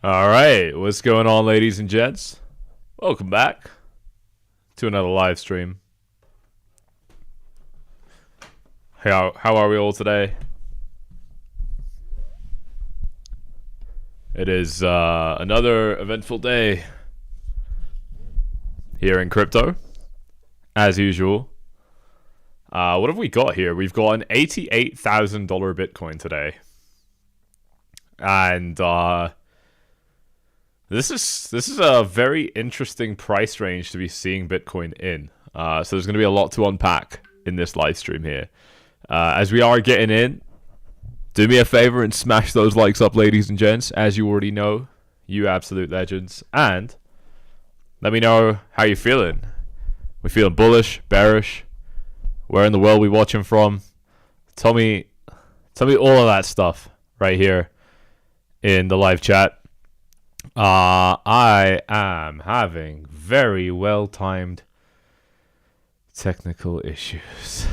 All right, what's going on, ladies and gents? Welcome back to another live stream. How are we all today? It is another eventful day here in crypto, as usual. What have we got here? We've got an $88,000 Bitcoin today, and This is a very interesting price range to be seeing Bitcoin in. So there's going to be a lot to unpack in this live stream here. As we are getting in, do me a favor and smash those likes up, ladies and gents. As you already know, you absolute legends. And let me know how you're feeling. We feeling bullish, bearish? Where in the world we watching from? Tell me all of that stuff right here in the live chat. I am having very well-timed technical issues,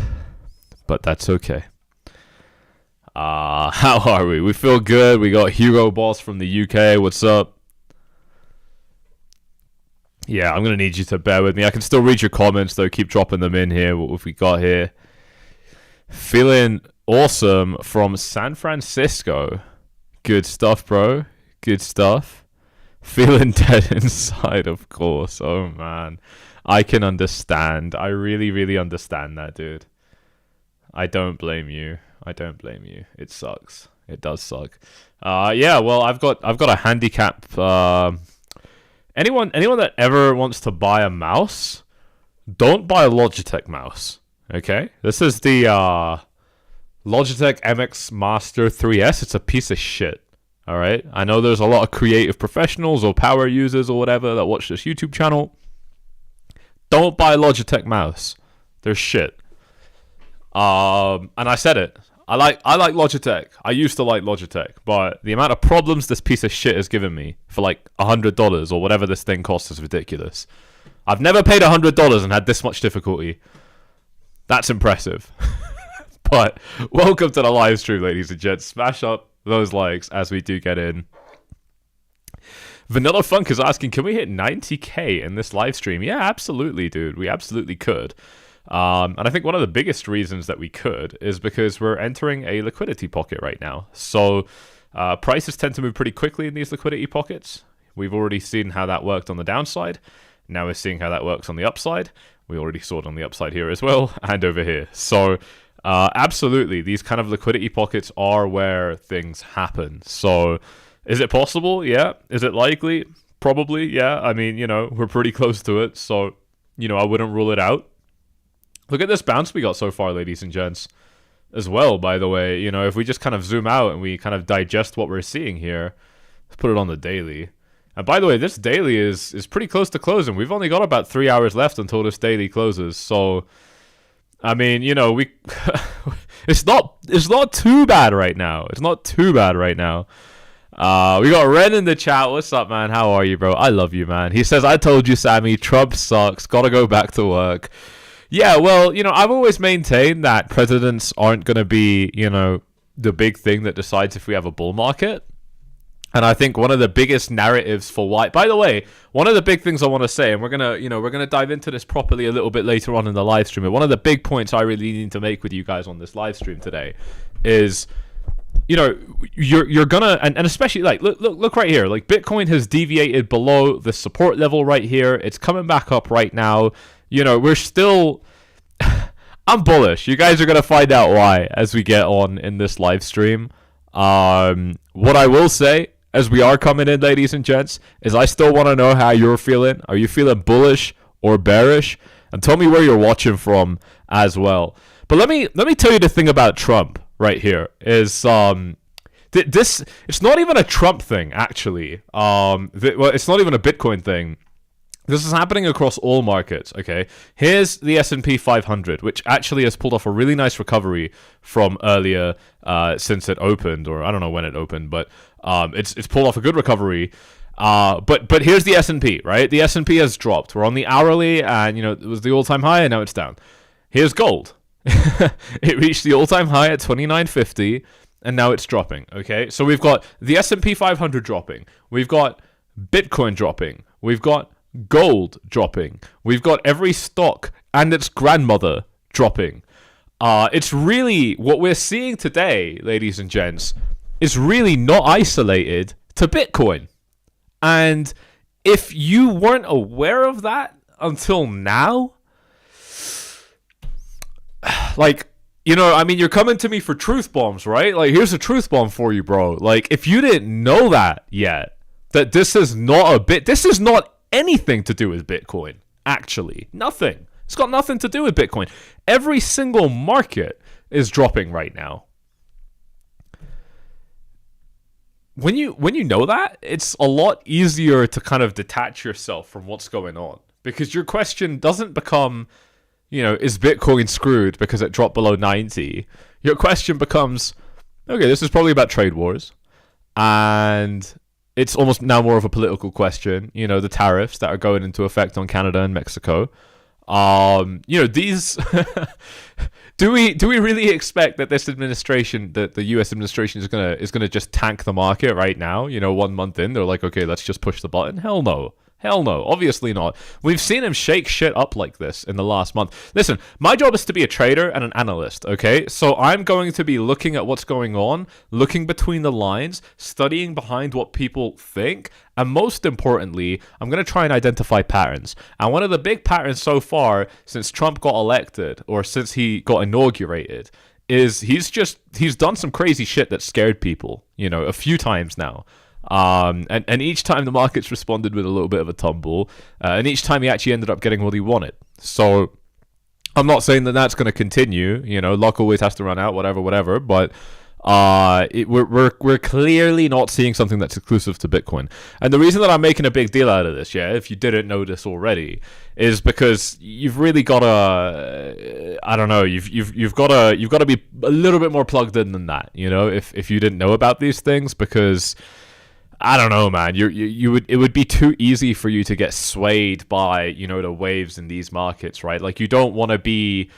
but that's okay. How are we? We feel good. We got Hugo Boss from the UK. What's up? Yeah, I'm gonna need you to bear with me. I can still read your comments though. Keep dropping them in here. What have we got here? Feeling awesome from San Francisco. Good stuff, bro. Good stuff. Feeling dead inside, of course. Oh, man. I can understand. I really, really understand that, dude. I don't blame you. I don't blame you. It sucks. It does suck. Yeah, well, I've got a handicap. Anyone that ever wants to buy a mouse, don't buy a Logitech mouse, okay? This is the Logitech MX Master 3S. It's a piece of shit. All right. I know there's a lot of creative professionals or power users or whatever that watch this YouTube channel. Don't buy a Logitech mouse. They're shit. And I said it. I like Logitech. I used to like Logitech, but the amount of problems this piece of shit has given me for like $100 or whatever this thing costs is ridiculous. I've never paid $100 and had this much difficulty. That's impressive. But welcome to the live stream, ladies and gents. Smash up those likes as we do get in. Vanilla Funk is asking, can we hit 90k in this live stream? Yeah, absolutely, dude. We absolutely could. And I think one of the biggest reasons that we could is because we're entering a liquidity pocket right now. So prices tend to move pretty quickly in these liquidity pockets. We've already seen how that worked on the downside. Now we're seeing how that works on the upside. We already saw it on the upside here as well, and over here. So absolutely, these kind of liquidity pockets are where things happen. So, is it possible? Yeah. Is it likely? Probably, yeah. I mean, we're pretty close to it. So, I wouldn't rule it out. Look at this bounce we got so far, ladies and gents, as well, by the way. If we just kind of zoom out and we kind of digest what we're seeing here, let's put it on the daily. And by the way, this daily is pretty close to closing. We've only got about 3 hours left until this daily closes. So, I mean, we it's not too bad right now. It's not too bad right now. We got Ren in the chat. What's up, man? How are you, bro? I love you, man. He says, I told you, Sammy, Trump sucks. Gotta go back to work. Yeah, well, I've always maintained that presidents aren't gonna be, the big thing that decides if we have a bull market. And I think one of the biggest narratives for why, by the way, one of the big things I want to say, and we're gonna dive into this properly a little bit later on in the live stream. But one of the big points I really need to make with you guys on this live stream today is, you're gonna, and especially like look right here, like Bitcoin has deviated below the support level right here. It's coming back up right now. We're still. I'm bullish. You guys are gonna find out why as we get on in this live stream. What I will say, as we are coming in, ladies and gents, is I still want to know how you're feeling. Are you feeling bullish or bearish? And tell me where you're watching from as well. But let me tell you the thing about Trump right here is this. It's not even a Trump thing, actually. Well, it's not even a Bitcoin thing. This is happening across all markets, okay? Here's the S&P 500, which actually has pulled off a really nice recovery from earlier since it opened, or I don't know when it opened, but it's pulled off a good recovery. But here's the S&P, right? The S&P has dropped. We're on the hourly, and it was the all-time high, and now it's down. Here's gold. It reached the all-time high at 29.50. and now it's dropping. Okay, so we've got the S&P 500 dropping, we've got Bitcoin dropping, we've got gold dropping, we've got every stock and its grandmother dropping. It's really, what we're seeing today, ladies and gents, is really not isolated to Bitcoin. And if you weren't aware of that until now, like, you know, I mean, you're coming to me for truth bombs, right? Like, here's a truth bomb for you, bro. Like, if you didn't know that yet, that this is not anything to do with Bitcoin, actually. Nothing. It's got nothing to do with Bitcoin. Every single market is dropping right now. When you know that, it's a lot easier to kind of detach yourself from what's going on, because your question doesn't become, you know, is Bitcoin screwed because it dropped below 90? Your question becomes, okay, this is probably about trade wars, and it's almost now more of a political question. You know, the tariffs that are going into effect on Canada and Mexico. You know, these do we really expect that this administration, that the US administration is gonna just tank the market right now? You know, 1 month in, they're like, okay, let's just push the button. Hell no. Hell no, obviously not. We've seen him shake shit up like this in the last month. Listen, my job is to be a trader and an analyst, okay? So I'm going to be looking at what's going on, looking between the lines, studying behind what people think, and most importantly, I'm going to try and identify patterns. And one of the big patterns so far, since Trump got elected, or since he got inaugurated, is he's done some crazy shit that scared people, you know, a few times now. And each time the markets responded with a little bit of a tumble, and each time he actually ended up getting what he wanted. So I'm not saying that that's going to continue. You know, luck always has to run out, whatever. But we're clearly not seeing something that's exclusive to Bitcoin. And the reason that I'm making a big deal out of this, yeah, if you didn't know this already, is because you've really got to, I don't know, you've got to be a little bit more plugged in than that. You know, if you didn't know about these things, because I don't know, man. It would be too easy for you to get swayed by, you know, the waves in these markets, right? Like, you don't want to be,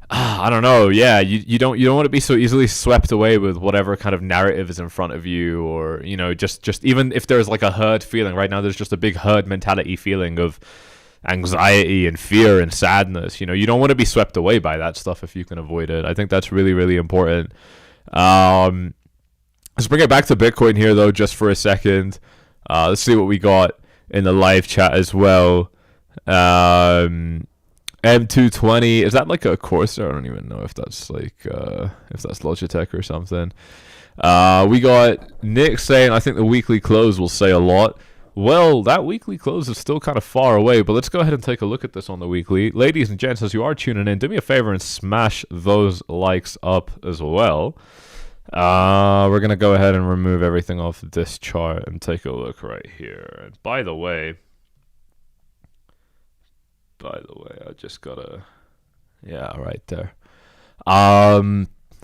I don't know, yeah. You don't want to be so easily swept away with whatever kind of narrative is in front of you, or, you know, just even if there's like a herd feeling right now, there's just a big herd mentality feeling of anxiety and fear and sadness. You know, you don't want to be swept away by that stuff if you can avoid it. I think that's really, really important. Let's bring it back to Bitcoin here, though, just for a second. Let's see what we got in the live chat as well. M220, is that like a Corsair? I don't even know if that's like if that's Logitech or something. We got Nick saying, I think the weekly close will say a lot. Well, that weekly close is still kind of far away, but let's go ahead and take a look at this on the weekly. Ladies and gents, as you are tuning in, do me a favor and smash those likes up as well. We're going to go ahead and remove everything off this chart and take a look right here. And by the way, I just got to, yeah, right there.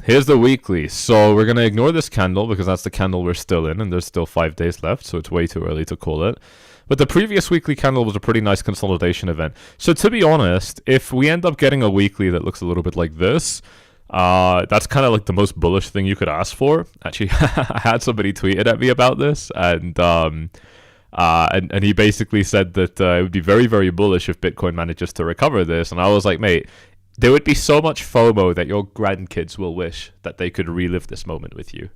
Here's the weekly. So we're going to ignore this candle because that's the candle we're still in, and there's still 5 days left, so it's way too early to call it. But the previous weekly candle was a pretty nice consolidation event. So to be honest, if we end up getting a weekly that looks a little bit like this, that's kind of like the most bullish thing you could ask for. Actually, I had somebody tweeted at me about this, and he basically said that it would be very, very bullish if Bitcoin manages to recover this. And I was like, mate, there would be so much FOMO that your grandkids will wish that they could relive this moment with you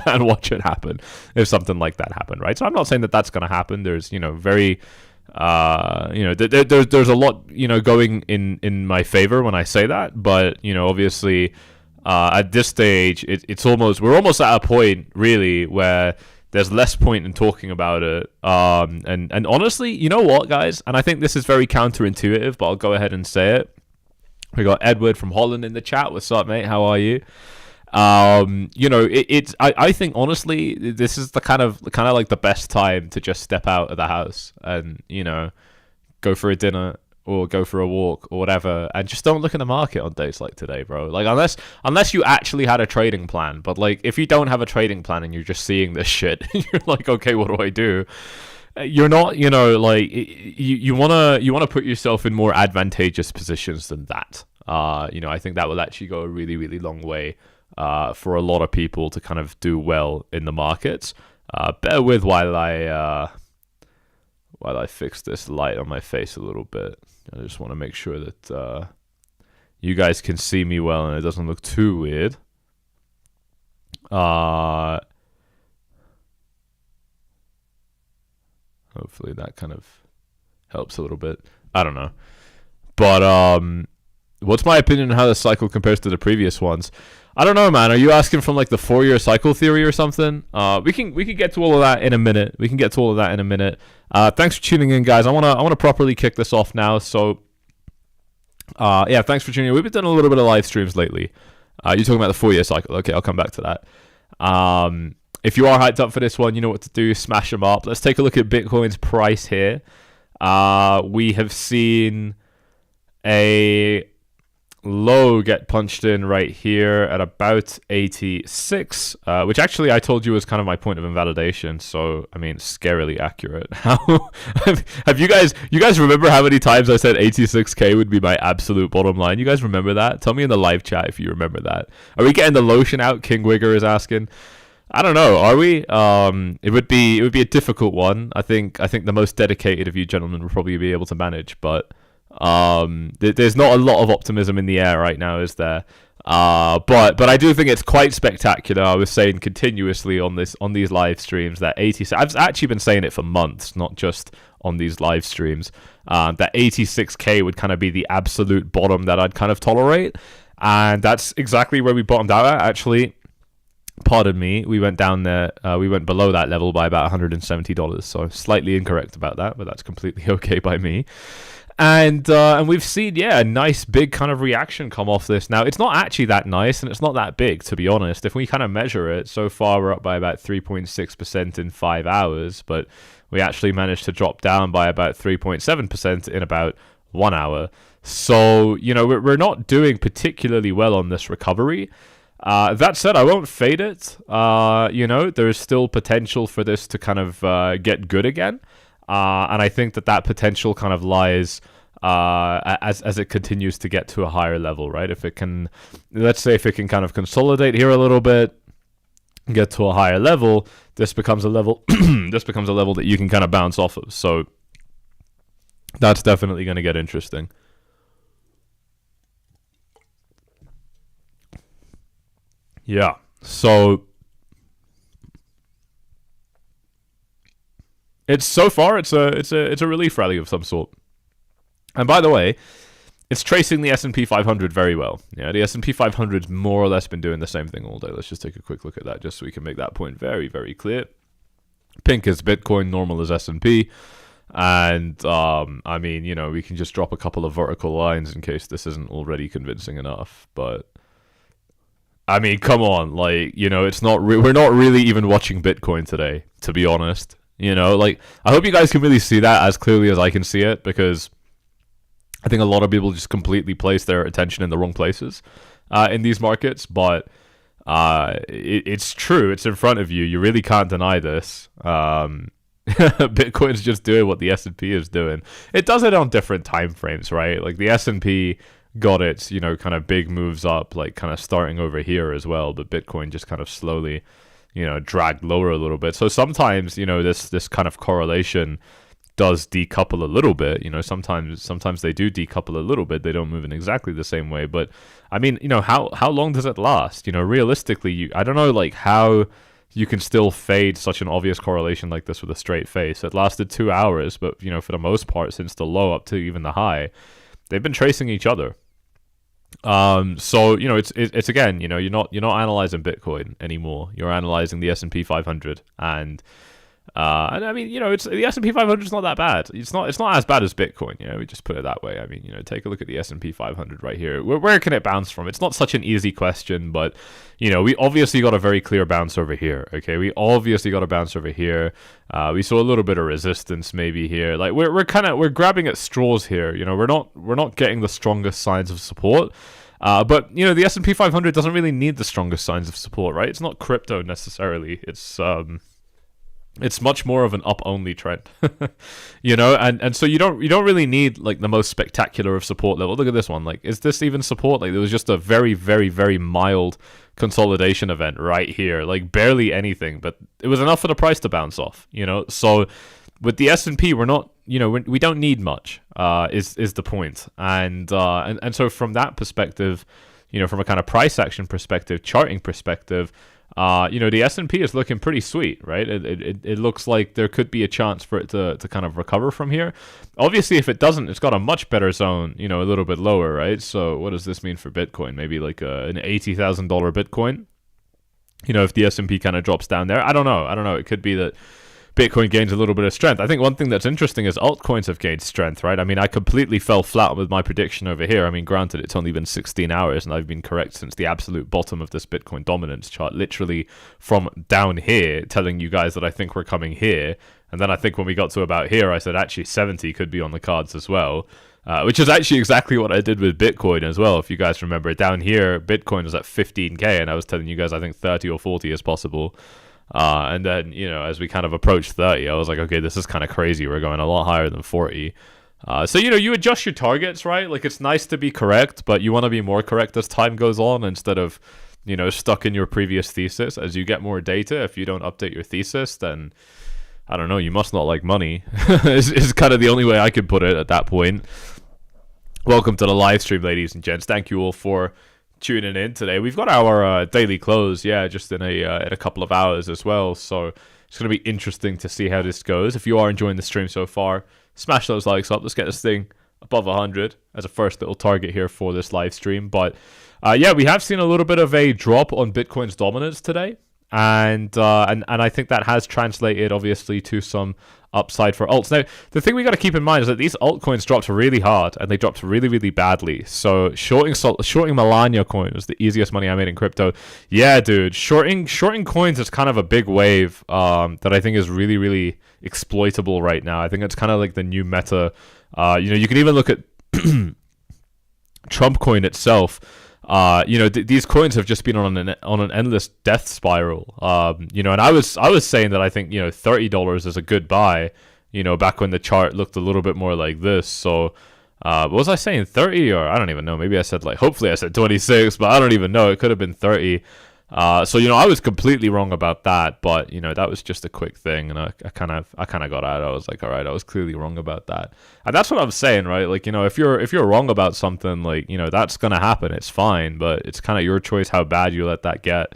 and watch it happen if something like that happened, right? So I'm not saying that that's going to happen. There's, you know, very... there's a lot, you know, going in my favor when I say that, but, you know, obviously, at this stage, we're almost at a point really where there's less point in talking about it. And honestly, you know what, guys? And I think this is very counterintuitive, but I'll go ahead and say it. We got Edward from Holland in the chat. What's up, mate? How are you? You know, I think honestly, this is the kind of like the best time to just step out of the house and, you know, go for a dinner or go for a walk or whatever, and just don't look at the market on days like today, bro. Like, unless you actually had a trading plan. But like, if you don't have a trading plan and you're just seeing this shit, you're like, okay, what do I do? You're not, you know, like, you wanna put yourself in more advantageous positions than that. You know, I think that will actually go a really, really long way. for a lot of people to kind of do well in the markets. Bear with while I fix this light on my face a little bit. I just want to make sure that you guys can see me well and it doesn't look too weird. Hopefully that kind of helps a little bit. I don't know. But what's my opinion on how the cycle compares to the previous ones? I don't know, man. Are you asking from like the 4-year cycle theory or something? We can get to all of that in a minute. Thanks for tuning in, guys. I wanna properly kick this off now. So yeah, thanks for tuning in. We've been doing a little bit of live streams lately. You're talking about the 4-year cycle. Okay, I'll come back to that. If you are hyped up for this one, you know what to do. Smash them up. Let's take a look at Bitcoin's price here. We have seen a low get punched in right here at about 86, which actually I told you was kind of my point of invalidation. So I mean, scarily accurate. How have you guys remember how many times I said 86k would be my absolute bottom line? You guys remember that? Tell me in the live chat if you remember that. Are we getting the lotion out? King Wigger is asking. I don't know. Are we? It would be a difficult one. I think the most dedicated of you gentlemen would probably be able to manage, but there's not a lot of optimism in the air right now, is there? But I do think it's quite spectacular. I was saying continuously on these live streams that 86. I've actually been saying it for months, not just on these live streams. That 86k would kind of be the absolute bottom that I'd kind of tolerate, and that's exactly where we bottomed out at. Actually, pardon me, we went down there. We went below that level by about $170. So I'm slightly incorrect about that, but that's completely okay by me. And we've seen, yeah, a nice big kind of reaction come off this. Now, it's not actually that nice, and it's not that big, to be honest. If we kind of measure it, so far we're up by about 3.6% in 5 hours, but we actually managed to drop down by about 3.7% in about 1 hour. So, you know, we're not doing particularly well on this recovery. That said, I won't fade it. You know, there's still potential for this to kind of get good again. And I think that potential kind of lies as it continues to get to a higher level, right? If it can, let's say if it can kind of consolidate here a little bit, get to a higher level, this becomes a level that you can kind of bounce off of. So that's definitely going to get interesting. Yeah. So it's a relief rally of some sort. And by the way, it's tracing the S&P 500 very well. Yeah, the S&P 500's more or less been doing the same thing all day. Let's just take a quick look at that just so we can make that point very, very clear. Pink is Bitcoin, normal is S&P. And, I mean, you know, we can just drop a couple of vertical lines in case this isn't already convincing enough. But, I mean, come on. Like, you know, we're not really even watching Bitcoin today, to be honest. You know, like, I hope you guys can really see that as clearly as I can see it, because I think a lot of people just completely place their attention in the wrong places in these markets. But it's true. It's in front of you. You really can't deny this. Bitcoin's just doing what the S&P is doing. It does it on different time frames, right? Like, the S&P got its, you know, kind of big moves up, like, kind of starting over here as well. But Bitcoin just kind of slowly, you know, dragged lower a little bit. So sometimes, you know, this kind of correlation does decouple a little bit. You know, sometimes they do decouple a little bit. They don't move in exactly the same way. But I mean, you know, how long does it last? You know, realistically, I don't know, like, how you can still fade such an obvious correlation like this with a straight face. It lasted 2 hours, but, you know, for the most part, since the low up to even the high, they've been tracing each other. So, you know, it's again, you know, you're not analyzing Bitcoin anymore. You're analyzing the S&P 500, and I mean, you know, the S&P 500 is not that bad. It's not as bad as Bitcoin. You know, we just put it that way. I mean, you know, take a look at the S&P 500 right here. Where can it bounce from? It's not such an easy question, but, you know, we obviously got a very clear bounce over here. Okay, we obviously got a bounce over here. We saw a little bit of resistance maybe here. Like, we're grabbing at straws here. You know, we're not getting the strongest signs of support. But, you know, the S&P 500 doesn't really need the strongest signs of support, right? It's not crypto necessarily. It's It's much more of an up only trend. You know, and so you don't really need like the most spectacular of support level. Look at this one. Like, is this even support? Like, there was just a very, very, very mild consolidation event right here, like barely anything, but it was enough for the price to bounce off, you know. So with the S&P, we're not, you know, we don't need much, is the point. And so from that perspective, you know, from a kind of price action perspective, charting perspective, you know, the S&P is looking pretty sweet, right? It looks like there could be a chance for it to kind of recover from here. Obviously, if it doesn't, it's got a much better zone, you know, a little bit lower, right? So what does this mean for Bitcoin? Maybe like an $80,000 Bitcoin? You know, if the S&P kind of drops down there. I don't know. It could be that Bitcoin gains a little bit of strength. I think one thing that's interesting is altcoins have gained strength, right? I mean, I completely fell flat with my prediction over here. I mean, granted, it's only been 16 hours and I've been correct since the absolute bottom of this Bitcoin dominance chart, literally from down here, telling you guys that I think we're coming here. And then I think when we got to about here, I said actually 70 could be on the cards as well, which is actually exactly what I did with Bitcoin as well. If you guys remember, down here, Bitcoin was at 15K and I was telling you guys I think 30 or 40 is possible. And then, you know, as we kind of approached 30, I was like, okay, this is kind of crazy. We're going a lot higher than 40. So, you know, you adjust your targets, right? Like, it's nice to be correct, but you want to be more correct as time goes on instead of, you know, stuck in your previous thesis. As you get more data, if you don't update your thesis, then, I don't know, you must not like money. is kind of the only way I could put it at that point. Welcome to the live stream, ladies and gents. Thank you all for tuning in today. We've got our daily close, just in a couple of hours as well, so it's going to be interesting to see how this goes. If you are enjoying the stream so far, smash those likes up. Let's get this thing above 100 as a first little target here for this live stream. But we have seen a little bit of a drop on Bitcoin's dominance today, and I think that has translated obviously to some upside for alts. Now, the thing we got to keep in mind is that these altcoins dropped really hard and they dropped really, really badly. So shorting Melania coin was the easiest money I made in crypto. Yeah, dude, shorting coins is kind of a big wave that I think is really, really exploitable right now. I think it's kind of like the new meta. You know, you can even look at Trump coin itself. You know, these coins have just been on an endless death spiral. You know, and I was saying that I think, you know, $30 is a good buy, you know, back when the chart looked a little bit more like this. So what was I saying, 30? Or I don't even know, maybe I said like, hopefully I said 26, but I don't even know, it could have been 30. So, you know, I was completely wrong about that, but, you know, that was just a quick thing, and I kind of got out. I was like, all right, I was clearly wrong about that. And that's what I'm saying, right? Like, you know, if you're wrong about something, like, you know, that's going to happen. It's fine, but it's kind of your choice how bad you let that get.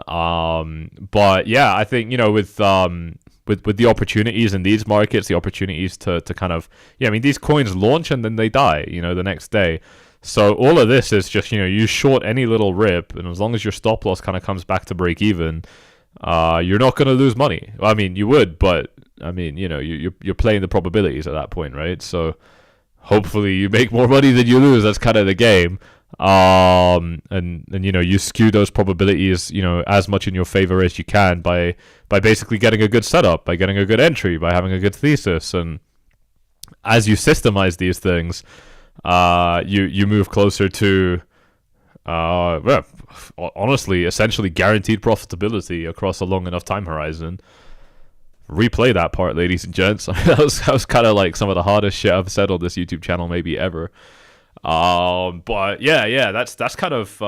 But yeah, I think, you know, with the opportunities in these markets, the opportunities to kind of, I mean, these coins launch and then they die, you know, the next day. So all of this is just, you know, you short any little rip, and as long as your stop loss kind of comes back to break even, you're not going to lose money. Well, I mean, you would, but I mean, you know, you're playing the probabilities at that point, right? So hopefully you make more money than you lose. That's kind of the game. And you know, you skew those probabilities, you know, as much in your favor as you can by basically getting a good setup, by getting a good entry, by having a good thesis. And as you systemize these things, you move closer to well, honestly, essentially guaranteed profitability across a long enough time horizon. Replay that part, ladies and gents. that was kind of like some of the hardest shit I've said on this YouTube channel maybe ever. But yeah, that's kind of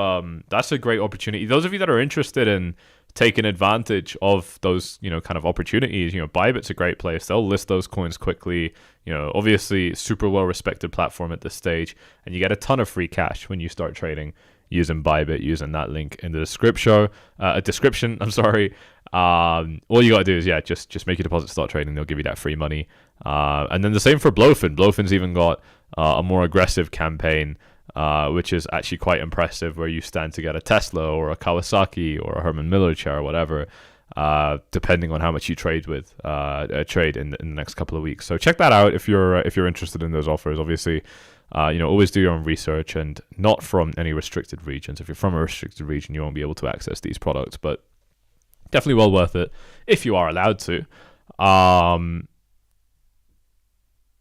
that's a great opportunity. Those of you that are interested in taking advantage of those, you know, kind of opportunities, you know, Bybit's a great place. They'll list those coins quickly. You know, obviously super well respected platform at this stage, and you get a ton of free cash when you start trading using Bybit, using that link in the description. I'm sorry. All you gotta do is just make your deposit, start trading. They'll give you that free money. And then the same for Blowfin. Blowfin's even got a more aggressive campaign, which is actually quite impressive, where you stand to get a Tesla or a Kawasaki or a Herman Miller chair or whatever, depending on how much you trade in the next couple of weeks. So check that out if you're interested in those offers. Obviously, you know, always do your own research, and not from any restricted regions. If you're from a restricted region, you won't be able to access these products, but definitely well worth it if you are allowed to.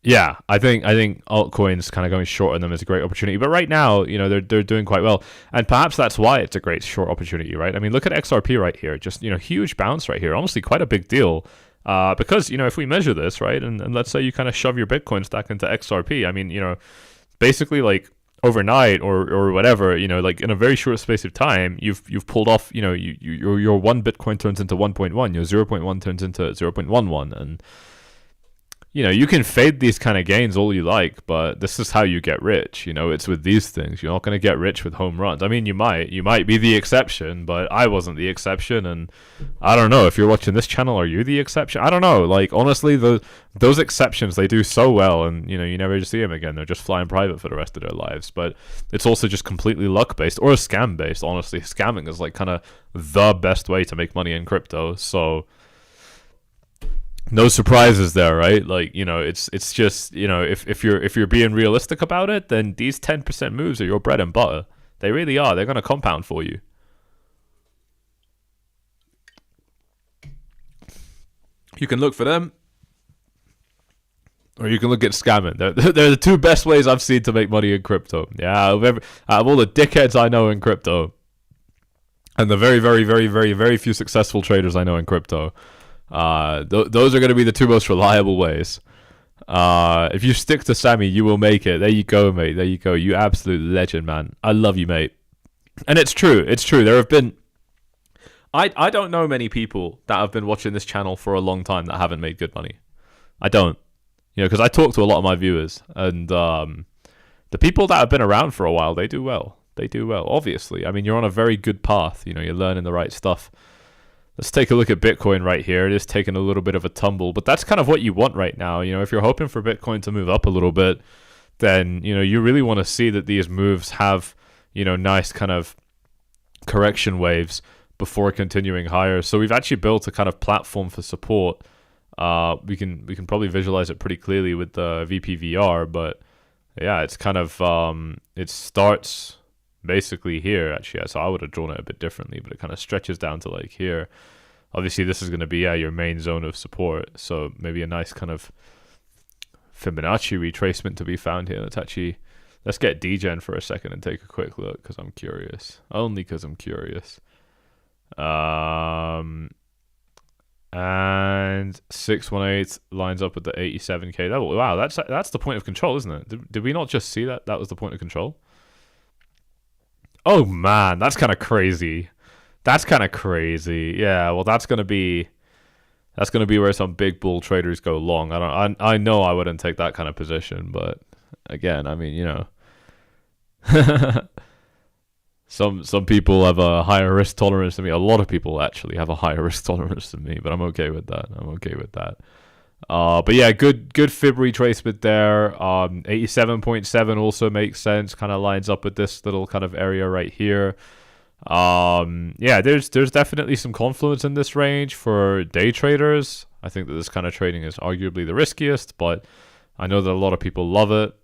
Yeah, I think altcoins kind of going short on them is a great opportunity. But right now, you know, they're doing quite well, and perhaps that's why it's a great short opportunity, right? I mean, look at XRP right here, just, you know, huge bounce right here, honestly quite a big deal. Because, if we measure this, right, and let's say you kind of shove your Bitcoin stack into XRP, I mean, basically like overnight or whatever, like in a very short space of time, you've pulled off, your 1 Bitcoin turns into 1.1, your 0.1 turns into 0.11, and you can fade these kind of gains all you like, but this is how you get rich. It's with these things. You're not going to get rich with home runs. I mean, you might be the exception, but I wasn't the exception, and I don't know if you're watching this channel. Are you the exception? I don't know. Like, honestly, those exceptions, they do so well, and you never just see them again. They're just flying private for the rest of their lives. But it's also just completely luck based or scam based. Honestly, scamming is like kind of the best way to make money in crypto. So no surprises there, right? Like, it's just, if you're being realistic about it, then these 10% moves are your bread and butter. They really are. They're going to compound for you. You can look for them, or you can look at scamming. They're the two best ways I've seen to make money in crypto. Yeah, out of all the dickheads I know in crypto, and the very, very, very, very, very few successful traders I know in crypto, those are going to be the two most reliable ways. If you stick to Sammy, you will make it. There you go, mate. There you go. You absolute legend, man. I love you, mate. And it's true. It's true. There have been... I don't know many people that have been watching this channel for a long time that haven't made good money. I don't. Because I talk to a lot of my viewers. And the people that have been around for a while, they do well. They do well, obviously. I mean, you're on a very good path. You're learning the right stuff. Let's take a look at Bitcoin right here. It is taking a little bit of a tumble, but that's kind of what you want right now. If you're hoping for Bitcoin to move up a little bit, then, you really want to see that these moves have, nice kind of correction waves before continuing higher. So we've actually built a kind of platform for support. We can probably visualize it pretty clearly with the VPVR, but yeah, it's kind of, it starts basically here, actually. So I would have drawn it a bit differently, but it kind of stretches down to like here. Obviously, this is going to be your main zone of support, so maybe a nice kind of Fibonacci retracement to be found here. Let's get degen for a second and take a quick look, because I'm curious. Only because I'm curious. And 618 lines up with the 87k level. Wow, that's the point of control, isn't it? Did we not just see that was the point of control? Oh man, that's kind of crazy. That's kind of crazy. Yeah, well, that's gonna be where some big bull traders go long. I know I wouldn't take that kind of position, but again, I mean, some people have a higher risk tolerance than me. A lot of people actually have a higher risk tolerance than me, but I'm okay with that. But yeah, good fib retracement there. 87.7 also makes sense. Kind of lines up with this little kind of area right here. Yeah, there's definitely some confluence in this range for day traders. I think that this kind of trading is arguably the riskiest, but I know that a lot of people love it.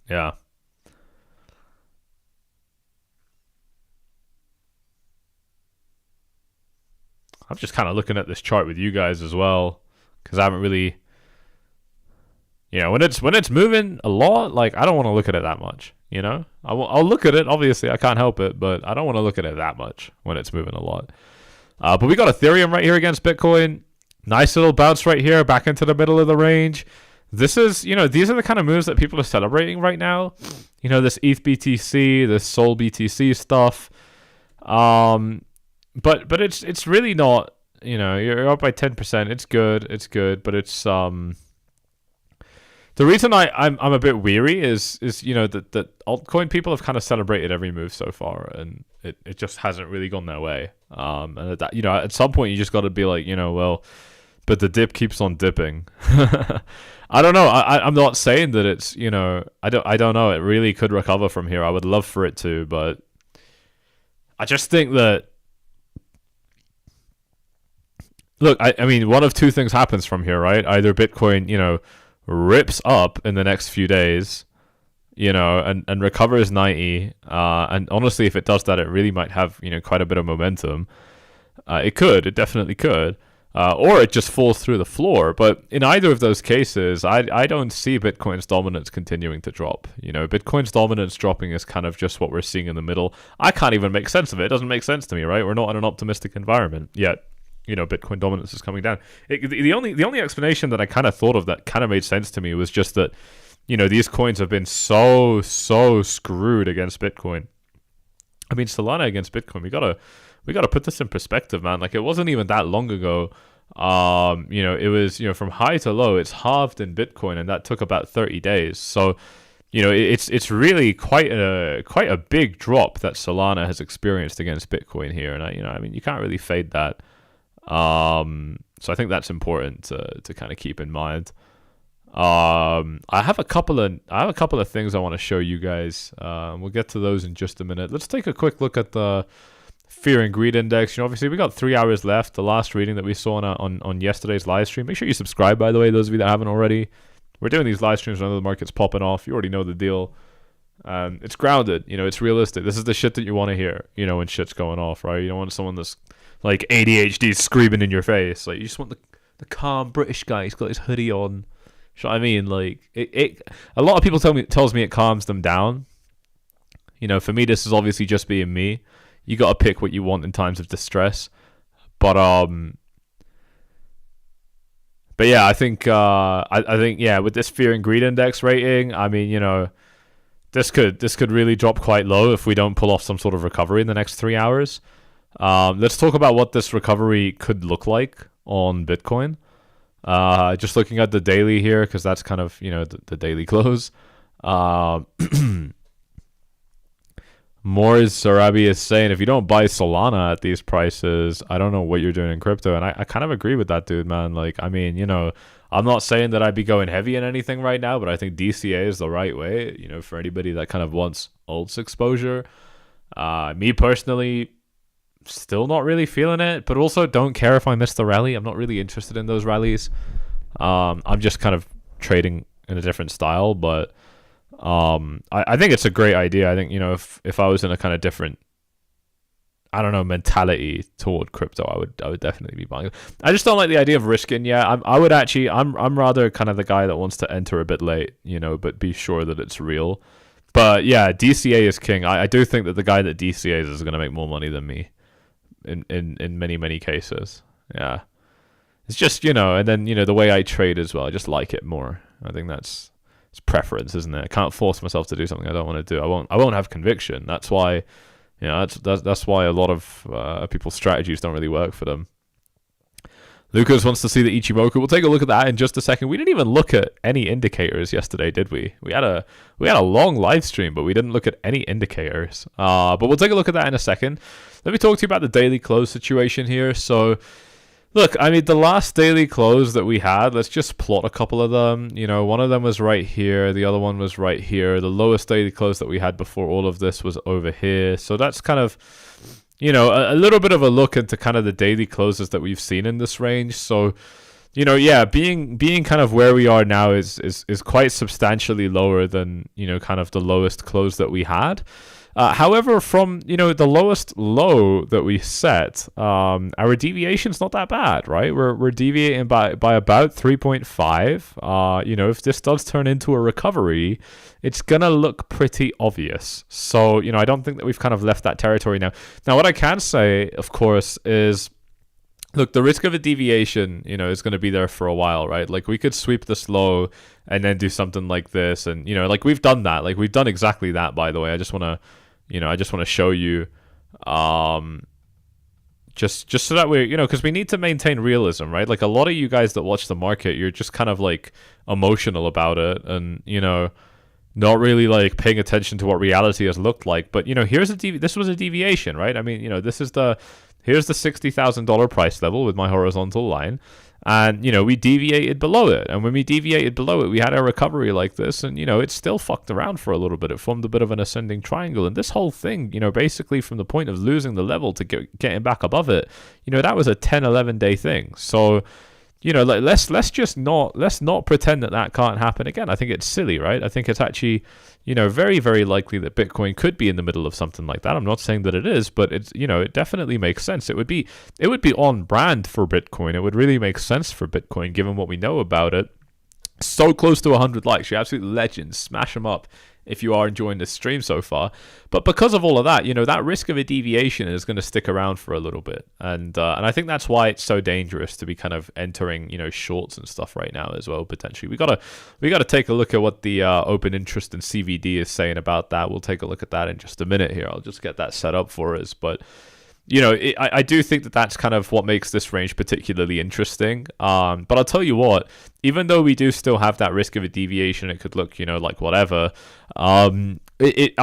Yeah. I'm just kind of looking at this chart with you guys as well, because I haven't really, when it's moving a lot, like, I don't want to look at it that much. I'll look at it. Obviously, I can't help it, but I don't want to look at it that much when it's moving a lot. But we got Ethereum right here against Bitcoin. Nice little bounce right here, back into the middle of the range. This is, these are the kind of moves that people are celebrating right now. This ETH BTC, this Sol BTC stuff. But it's really not, you're up by 10%. It's good, but it's the reason I'm a bit weary is that altcoin people have kind of celebrated every move so far, and it just hasn't really gone their way. And at some point you just got to be like, well, but the dip keeps on dipping. I don't know. I'm not saying that it's, I don't know. It really could recover from here. I would love for it to, but I just think that, look, I mean, one of two things happens from here, right? Either Bitcoin, rips up in the next few days, and recovers 90. And honestly, if it does that, it really might have, quite a bit of momentum. It definitely could. Or it just falls through the floor. But in either of those cases, I don't see Bitcoin's dominance continuing to drop. Bitcoin's dominance dropping is kind of just what we're seeing in the middle. I can't even make sense of it. It doesn't make sense to me, right? We're not in an optimistic environment yet. But, I don't know. I think Bitcoin dominance is coming down. The only explanation that I kind of thought of that kind of made sense to me was just that, these coins have been so screwed against Bitcoin. I mean, Solana against Bitcoin, we gotta put this in perspective, man. Like, it wasn't even that long ago. It was, from high to low, it's halved in Bitcoin, and that took about 30 days. So, it's really quite a big drop that Solana has experienced against Bitcoin here, and you can't really fade that. So I think that's important to kind of keep in mind. I have a couple of things I want to show you guys. We'll get to those in just a minute. Let's take a quick look at the Fear and Greed Index. Obviously we got 3 hours left. The last reading that we saw on yesterday's live stream. Make sure you subscribe, by the way, those of you that haven't already. We're doing these live streams when the market's popping off. You already know the deal. It's grounded. It's realistic. This is the shit that you want to hear. When shit's going off, right? You don't want someone that's like ADHD screaming in your face. Like, you just want the calm British guy. He's got his hoodie on. You know what I mean? Like, a lot of people tells me it calms them down. For me, this is obviously just being me. You got to pick what you want in times of distress. But yeah, I think with this Fear and Greed Index rating, I mean, this could really drop quite low if we don't pull off some sort of recovery in the next 3 hours. Let's talk about what this recovery could look like on Bitcoin. Just looking at the daily here, because that's kind of, the daily close. Morris Sarabi is saying, if you don't buy Solana at these prices, I don't know what you're doing in crypto. And I kind of agree with that, dude, man. Like, I mean, I'm not saying that I'd be going heavy in anything right now, but I think DCA is the right way, for anybody that kind of wants alts exposure. Me personally, still not really feeling it, but also don't care if I miss the rally. I'm not really interested in those rallies. I'm just kind of trading in a different style, but I think it's a great idea. I think, if I was in a kind of different, I don't know, mentality toward crypto, I would definitely be buying it. I just don't like the idea of risking. Yeah, I'm rather kind of the guy that wants to enter a bit late, but be sure that it's real. But yeah, DCA is king. I do think that the guy that DCAs is going to make more money than me in many cases. Yeah. It's just, and then, the way I trade as well, I just like it more. I think it's preference, isn't it? I can't force myself to do something I don't want to do. I won't have conviction. That's why, that's why a lot of people's strategies don't really work for them. Lucas wants to see the Ichimoku. We'll take a look at that in just a second. We didn't even look at any indicators yesterday, did we? We had a long live stream, but we didn't look at any indicators. But we'll take a look at that in a second. Let me talk to you about the daily close situation here. So, look, I mean, the last daily close that we had, let's just plot a couple of them. One of them was right here. The other one was right here. The lowest daily close that we had before all of this was over here. So that's kind of, a little bit of a look into kind of the daily closes that we've seen in this range. So, yeah, being kind of where we are now is quite substantially lower than, kind of the lowest close that we had. However, from, the lowest low that we set, our deviation's not that bad, right? We're deviating by about 3.5. If this does turn into a recovery, it's going to look pretty obvious. So, I don't think that we've kind of left that territory now. Now, what I can say, of course, is, look, the risk of a deviation, is going to be there for a while, right? Like, we could sweep this low and then do something like this. And, like, we've done that. Like, we've done exactly that, by the way. I just want to show you, just so that we, because we need to maintain realism, right? Like, a lot of you guys that watch the market, you're just kind of like emotional about it, and not really like paying attention to what reality has looked like. But this was a deviation, right? I mean, here's the $60,000 price level with my horizontal line. And, we deviated below it. And when we deviated below it, we had a recovery like this. And, it still fucked around for a little bit. It formed a bit of an ascending triangle. And this whole thing, basically from the point of losing the level to getting back above it, that was a 10, 11-day thing. So, let's not pretend that can't happen again. I think it's silly, right? I think it's actually, very, very likely that Bitcoin could be in the middle of something like that. I'm not saying that it is, but it's, it definitely makes sense. It would be on brand for Bitcoin. It would really make sense for Bitcoin given what we know about it. so close to 100 likes. You're absolute legends. Smash them up if you are enjoying this stream so far. But because of all of that, that risk of a deviation is going to stick around for a little bit. And I think that's why it's so dangerous to be kind of entering, shorts and stuff right now as well, potentially. We gotta take a look at what the open interest in CVD is saying about that. We'll take a look at that in just a minute here. I'll just get that set up for us. But I do think that that's kind of what makes this range particularly interesting. But I'll tell you what, even though we do still have that risk of a deviation, it could look, like whatever. I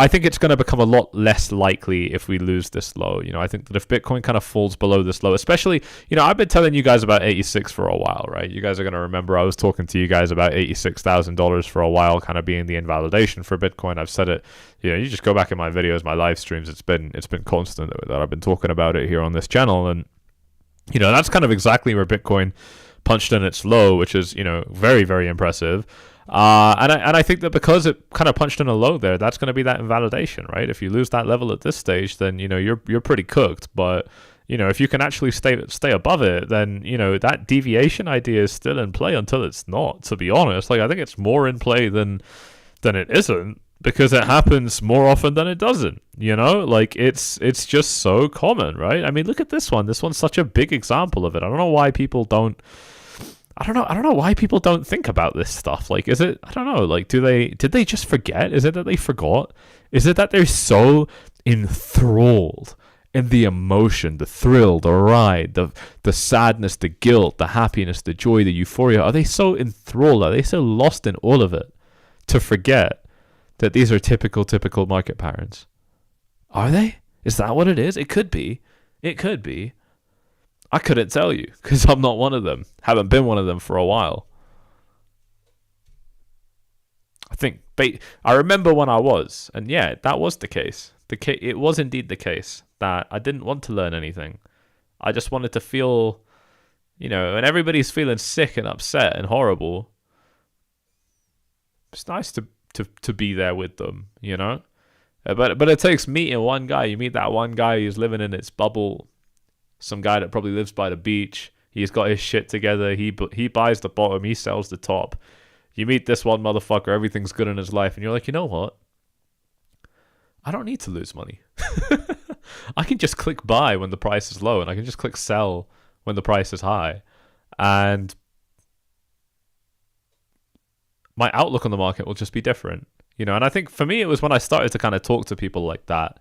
think it's going to become a lot less likely if we lose this low. I think that if Bitcoin kind of falls below this low, especially, I've been telling you guys about 86 for a while, right? You guys are going to remember I was talking to you guys about $86,000 for a while, kind of being the invalidation for Bitcoin. I've said it, you just go back in my videos, my live streams. It's been constant that I've been talking about it here on this channel. And, that's kind of exactly where Bitcoin punched in its low, which is, very, very impressive. And I think that because it kind of punched in a low there, that's going to be that invalidation, right? If you lose that level at this stage, then you're pretty cooked. But if you can actually stay above it, then that deviation idea is still in play until it's not. To be honest, I think it's more in play than it isn't, because it happens more often than it doesn't. It's just so common, right? I mean, look at this one. This one's such a big example of it. I don't know why people don't. I don't know why people don't think about this stuff. Is it, I don't know, did they just forget? Is it that they forgot? Is it that they're so enthralled in the emotion, the thrill, the ride, the sadness, the guilt, the happiness, the joy, the euphoria? Are they so enthralled? Are they so lost in all of it to forget that these are typical market patterns? Are they? Is that what it is? It could be. It could be. I couldn't tell you because I'm not one of them. Haven't been one of them for a while. I remember when I was, and yeah, that was the case. It was indeed the case that I didn't want to learn anything. I just wanted to feel, and everybody's feeling sick and upset and horrible. It's nice to be there with them, But it takes meeting one guy. You meet that one guy who's living in its bubble. Some guy that probably lives by the beach. He's got his shit together. He buys the bottom. He sells the top. You meet this one motherfucker. Everything's good in his life. And you're like, you know what? I don't need to lose money. I can just click buy when the price is low. And I can just click sell when the price is high. And my outlook on the market will just be different. And I think for me, it was when I started to kind of talk to people like that.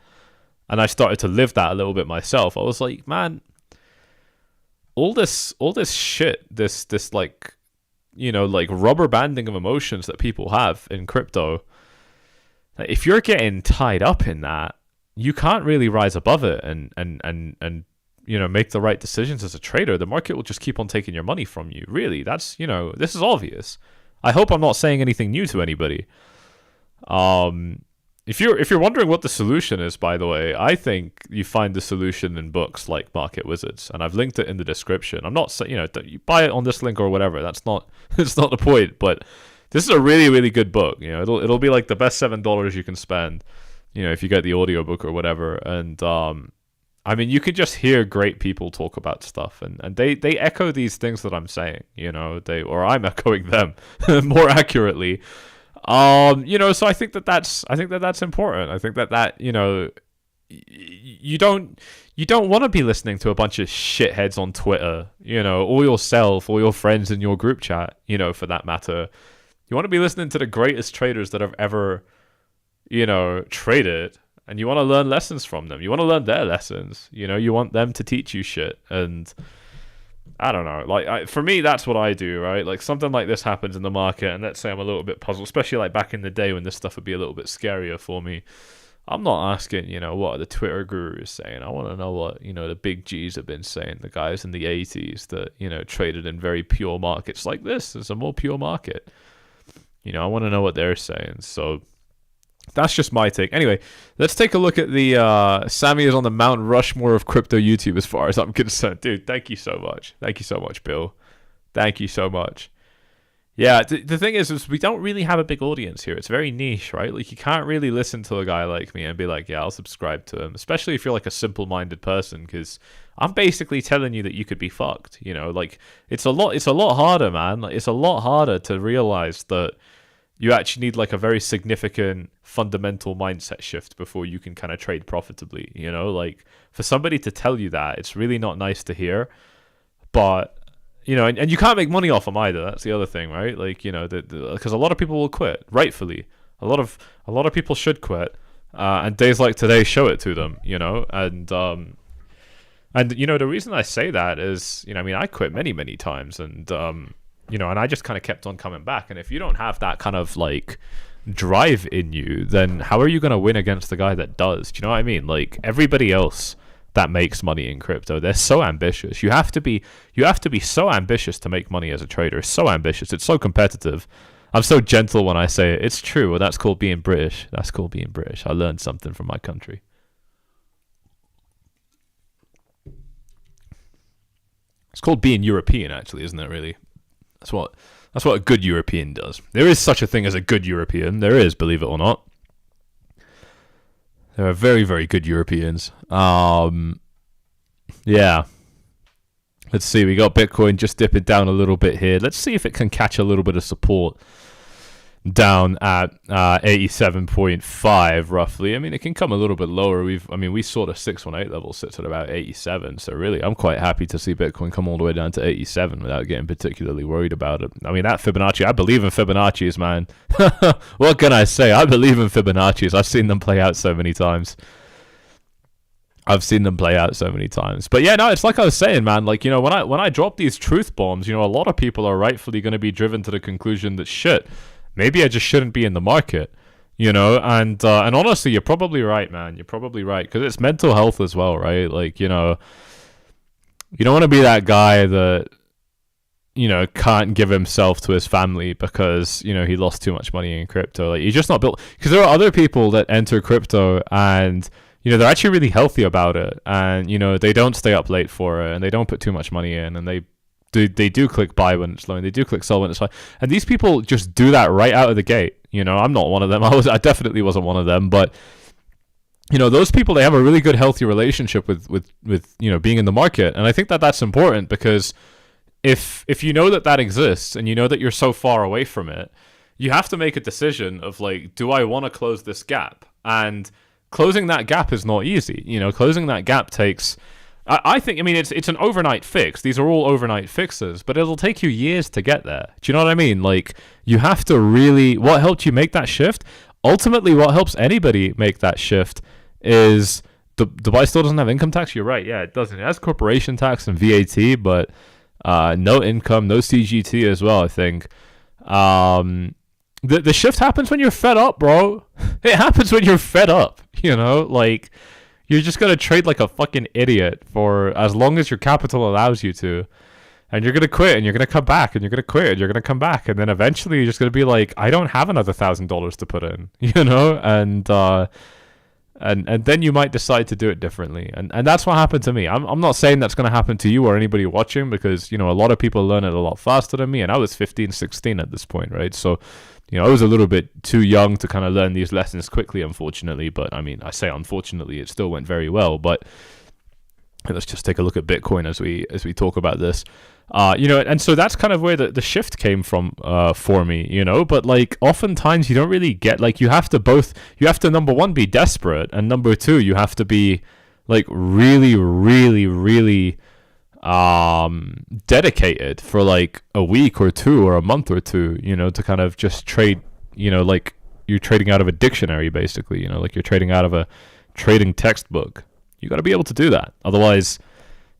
And I started to live that a little bit myself. I was like, man, all this shit, this rubber banding of emotions that people have in crypto, if you're getting tied up in that, you can't really rise above it and make the right decisions as a trader. The market will just keep on taking your money from you. Really, that's, this is obvious. I hope I'm not saying anything new to anybody. If you're wondering what the solution is, by the way, I think you find the solution in books like Market Wizards, and I've linked it in the description. I'm not saying, you buy it on this link or whatever. That's not the point. But this is a really, really good book. It'll be like the best $7 you can spend, if you get the audiobook or whatever. And I mean, you can just hear great people talk about stuff, and they echo these things that I'm saying. Or I'm echoing them more accurately. So I think that's important. I think that you don't want to be listening to a bunch of shitheads on Twitter, or yourself or your friends in your group chat, for that matter. You want to be listening to the greatest traders that have ever, traded, and you want to learn lessons from them. You want to learn their lessons, you want them to teach you shit. And I don't know, for me, that's what I do, right? Something like this happens in the market, and let's say I'm a little bit puzzled, especially back in the day when this stuff would be a little bit scarier for me. I'm not asking, what are the Twitter gurus saying. I want to know what, the big G's have been saying, the guys in the 80s that, traded in very pure markets like this. It's a more pure market. I want to know what they're saying. So that's just my take. Anyway, let's take a look at the Sammy is on the Mount Rushmore of crypto YouTube as far as I'm concerned. Dude, thank you so much. Thank you so much, Bill. Thank you so much. Yeah, the thing is we don't really have a big audience here. It's very niche, right? You can't really listen to a guy like me and be like, yeah, I'll subscribe to him. Especially if you're a simple-minded person, because I'm basically telling you that you could be fucked. You know, like it's a lot harder, man. Like, it's a lot harder to realize that you actually need like a very significant fundamental mindset shift before you can kind of trade profitably. You know, like for somebody to tell you that, it's really not nice to hear. But you know, and you can't make money off them either. That's the other thing, right? Like, you know, because a lot of people will quit, rightfully. A lot of people should quit, and days like today show it to them. You know, and you know, the reason I say that is, you know, I mean, I quit many times, and you know, and I just kind of kept on coming back. And if you don't have that kind of like drive in you, then how are you going to win against the guy that does? Do you know what I mean? Like everybody else that makes money in crypto, they're so ambitious. You have to be so ambitious to make money as a trader. So ambitious. It's so competitive. I'm so gentle when I say it. It's true. Well, that's called being British. That's called being British. I learned something from my country. It's called being European, actually, isn't it? Really, that's what a good European does. There is such a thing as a good European. There is, believe it or not. There are very, very good Europeans. Yeah. Let's see. We got Bitcoin just dipping down a little bit here. Let's see if it can catch a little bit of support down at 87.5 roughly. I mean, it can come a little bit lower. We saw the 618 level sits at about 87. So really, I'm quite happy to see Bitcoin come all the way down to 87 without getting particularly worried about it. I mean, that Fibonacci, I believe in Fibonacci's, man. What can I say? I believe in Fibonacci's. I've seen them play out so many times. But yeah, no, it's like I was saying, man. Like, you know, when I drop these truth bombs, you know, a lot of people are rightfully going to be driven to the conclusion that shit, maybe I just shouldn't be in the market, you know. And honestly, you're probably right, man. You're probably right, because it's mental health as well, right? Like, you know, you don't want to be that guy that, you know, can't give himself to his family because, you know, he lost too much money in crypto. Like, you're just not built, because there are other people that enter crypto and, you know, they're actually really healthy about it, and, you know, they don't stay up late for it, and they don't put too much money in, and they do click buy when it's low, and they do click sell when it's high, and these people just do that right out of the gate. You know, I'm not one of them. I definitely wasn't one of them, but, you know, those people, they have a really good, healthy relationship with you know, being in the market, and I think that that's important, because if you know that exists, and you know that you're so far away from it, you have to make a decision of like, do I want to close this gap? And closing that gap is not easy. You know, closing that gap takes, I think, I mean, it's an overnight fix. These are all overnight fixes, but it'll take you years to get there. Do you know what I mean? Like, you have to really, what helped you make that shift? Ultimately, what helps anybody make that shift is Dubai still doesn't have income tax. You're right. Yeah, it doesn't. It has corporation tax and VAT, but no income, no CGT as well, I think. The shift happens when you're fed up, bro. It happens when you're fed up, you know? Like, you're just going to trade like a fucking idiot for as long as your capital allows you to. And you're going to quit, and you're going to come back, and you're going to quit, and you're going to come back. And then eventually you're just going to be like, I don't have another $1,000 to put in, you know? And then you might decide to do it differently. And that's what happened to me. I'm not saying that's going to happen to you or anybody watching, because, you know, a lot of people learn it a lot faster than me. And I was 15, 16 at this point, right? So, you know, I was a little bit too young to kind of learn these lessons quickly, unfortunately. But I mean, I say unfortunately, it still went very well. But let's just take a look at Bitcoin as we talk about this. You know, and so that's kind of where the shift came from for me, you know. But like, oftentimes you don't really get, like, you have to number one, be desperate, and number two, you have to be like really, really, really dedicated for like a week or two or a month or two, you know, to kind of just trade, you know, like you're trading out of a dictionary, basically, you know, like you're trading out of a trading textbook. You got to be able to do that, otherwise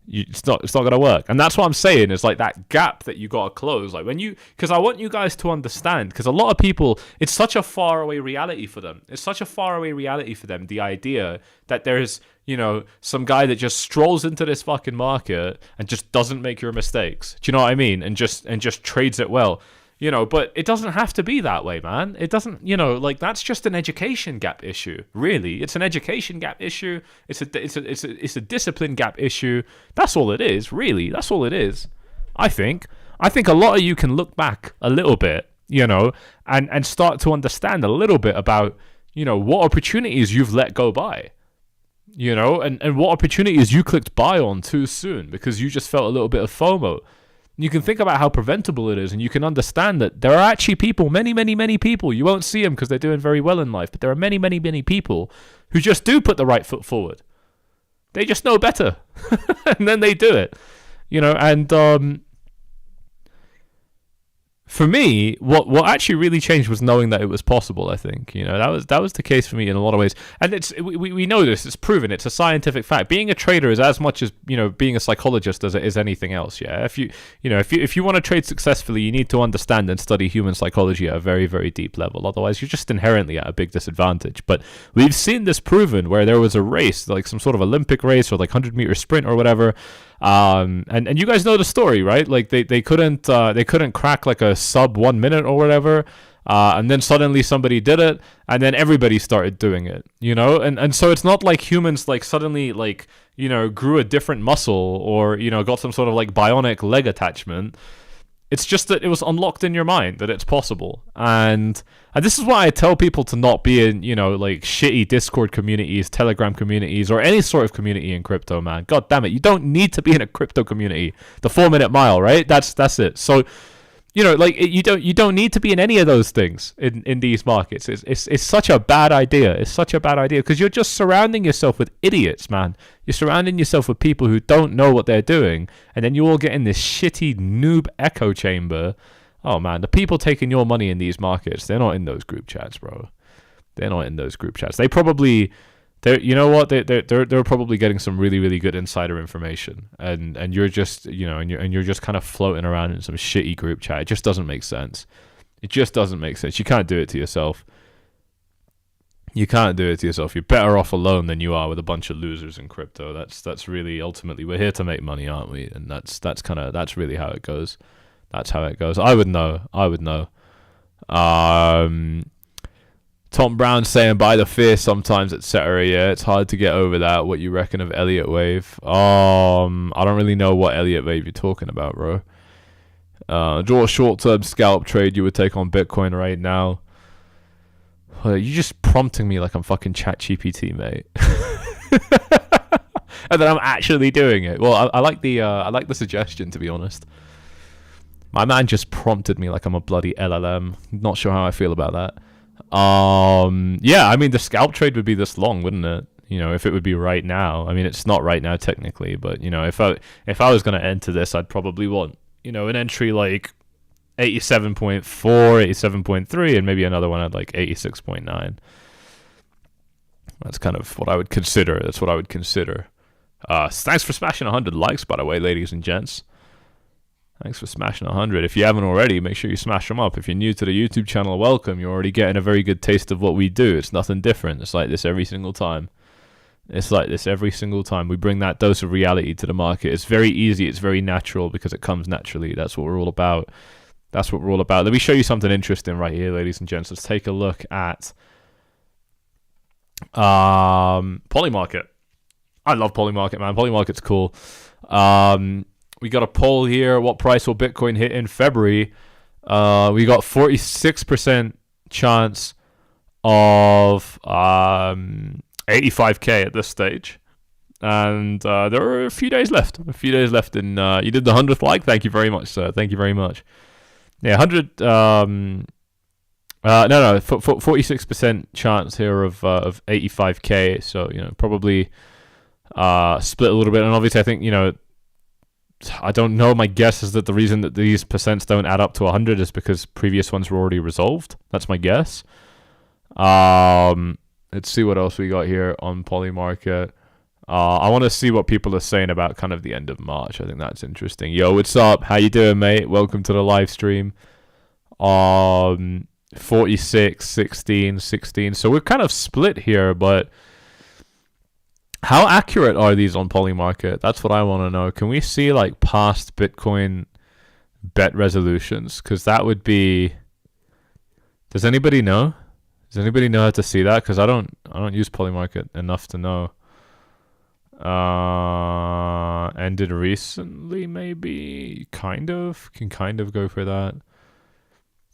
it's not gonna work. And that's what I'm saying, is like that gap that you gotta close. Like, when you, because I want you guys to understand, because a lot of people, it's such a far away reality for them. The idea that there's, you know, some guy that just strolls into this fucking market and just doesn't make your mistakes. Do you know what I mean? And just trades it well. You know, but it doesn't have to be that way, man. It doesn't, you know, like, that's just an education gap issue. Really, it's an education gap issue. It's a discipline gap issue. That's all it is. Really, that's all it is. I think a lot of you can look back a little bit, you know, and start to understand a little bit about, you know, what opportunities you've let go by. you know, and what opportunities you clicked buy on too soon because you just felt a little bit of FOMO. You can think about how preventable it is, and you can understand that there are actually people, many, many, many people, you won't see them because they're doing very well in life, but there are many, many, many people who just do put the right foot forward. They just know better, and then they do it, you know, and for me, what actually really changed was knowing that it was possible. I think, you know, that was the case for me in a lot of ways, and we know this. It's proven. It's a scientific fact. Being a trader is as much as, you know, being a psychologist as it is anything else. Yeah, if you want to trade successfully, you need to understand and study human psychology at a very, very deep level. Otherwise, you're just inherently at a big disadvantage. But we've seen this proven where there was a race, like some sort of Olympic race or like 100-meter sprint or whatever. And you guys know the story, right? Like they couldn't crack like a sub 1 minute or whatever, and then suddenly somebody did it, and then everybody started doing it, you know. And so it's not like humans like suddenly like, you know, grew a different muscle or, you know, got some sort of like bionic leg attachment. It's just that it was unlocked in your mind that it's possible. And this is why I tell people to not be in, you know, like shitty Discord communities, Telegram communities, or any sort of community in crypto, man. God damn it. You don't need to be in a crypto community. The 4-minute mile, right? That's it. So, you know, like you don't need to be in any of those things in these markets. It's such a bad idea. It's such a bad idea because you're just surrounding yourself with idiots, man. You're surrounding yourself with people who don't know what they're doing, and then you all get in this shitty noob echo chamber. Oh man, the people taking your money in these markets, they're not in those group chats, bro. They're not in those group chats. You know what? They're probably getting some really, really good insider information, and you're just, you know, and you're just kind of floating around in some shitty group chat. It just doesn't make sense. It just doesn't make sense. You can't do it to yourself. You can't do it to yourself. You're better off alone than you are with a bunch of losers in crypto. That's really ultimately, we're here to make money, aren't we? And that's really how it goes. That's how it goes. I would know. Tom Brown saying buy the fear sometimes, etc. Yeah, it's hard to get over that. What you reckon of Elliott Wave? I don't really know what Elliott Wave you're talking about, bro. Draw a short-term scalp trade you would take on Bitcoin right now. You're just prompting me like I'm fucking ChatGPT, mate. And then I'm actually doing it. Well, I like the suggestion, to be honest. My man just prompted me like I'm a bloody LLM. Not sure how I feel about that. Yeah, I mean, the scalp trade would be this long, wouldn't it? You know, if it would be right now. I mean, it's not right now technically, but, you know, if I was going to enter this, I'd probably want, you know, an entry like 87.4, 87.3, and maybe another one at like 86.9. That's kind of what I would consider. Thanks for smashing 100 likes, by the way, ladies and gents. Thanks for smashing 100. If you haven't already, make sure you smash them up. If you're new to the YouTube channel, welcome. You're already getting a very good taste of what we do. It's nothing different. It's like this every single time. We bring that dose of reality to the market. It's very easy. It's very natural because it comes naturally. That's what we're all about. Let me show you something interesting right here, ladies and gents. Let's take a look at Polymarket. I love Polymarket, man. Polymarket's cool. We got a poll here. What price will Bitcoin hit in February? We got 46% chance of 85k at this stage. And there are a few days left. In you did the 100th like. Thank you very much, sir. Thank you very much. Yeah, 100 46% chance here of 85k. So, you know, probably split a little bit. And obviously I think, you know, I don't know. My guess is that the reason that these percents don't add up to 100 is because previous ones were already resolved. That's my guess. Let's see what else we got here on Polymarket. I want to see what people are saying about kind of the end of March. I think that's interesting. Yo, what's up? How you doing, mate? Welcome to the live stream. 46, 16, 16. So we're kind of split here, but how accurate are these on Polymarket? That's what I want to know. Can we see like past Bitcoin bet resolutions? Because that would be... Does anybody know? Does anybody know how to see that? Because I don't use Polymarket enough to know. Ended recently, maybe? Can kind of go for that.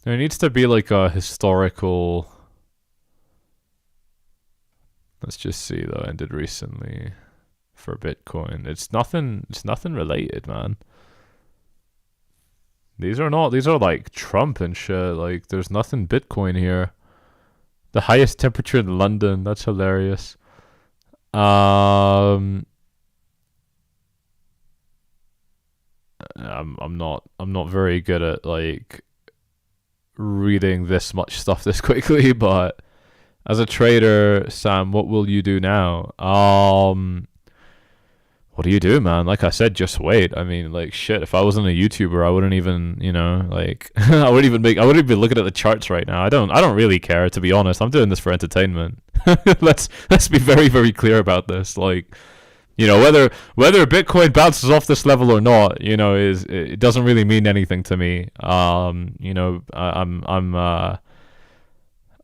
There needs to be like a historical... Let's just see though. Ended recently for Bitcoin. It's nothing related, man. These are like Trump and shit. Like there's nothing Bitcoin here. The highest temperature in London. That's hilarious. I'm not very good at like reading this much stuff this quickly, but as a trader, Sam, what will you do now? What do you do, man? Like I said, just wait. I mean, like shit, if I wasn't a YouTuber, I wouldn't even, like I wouldn't even be looking at the charts right now. I don't really care, to be honest. I'm doing this for entertainment. let's be very, very clear about this. Like, whether Bitcoin bounces off this level or not, it doesn't really mean anything to me. I'm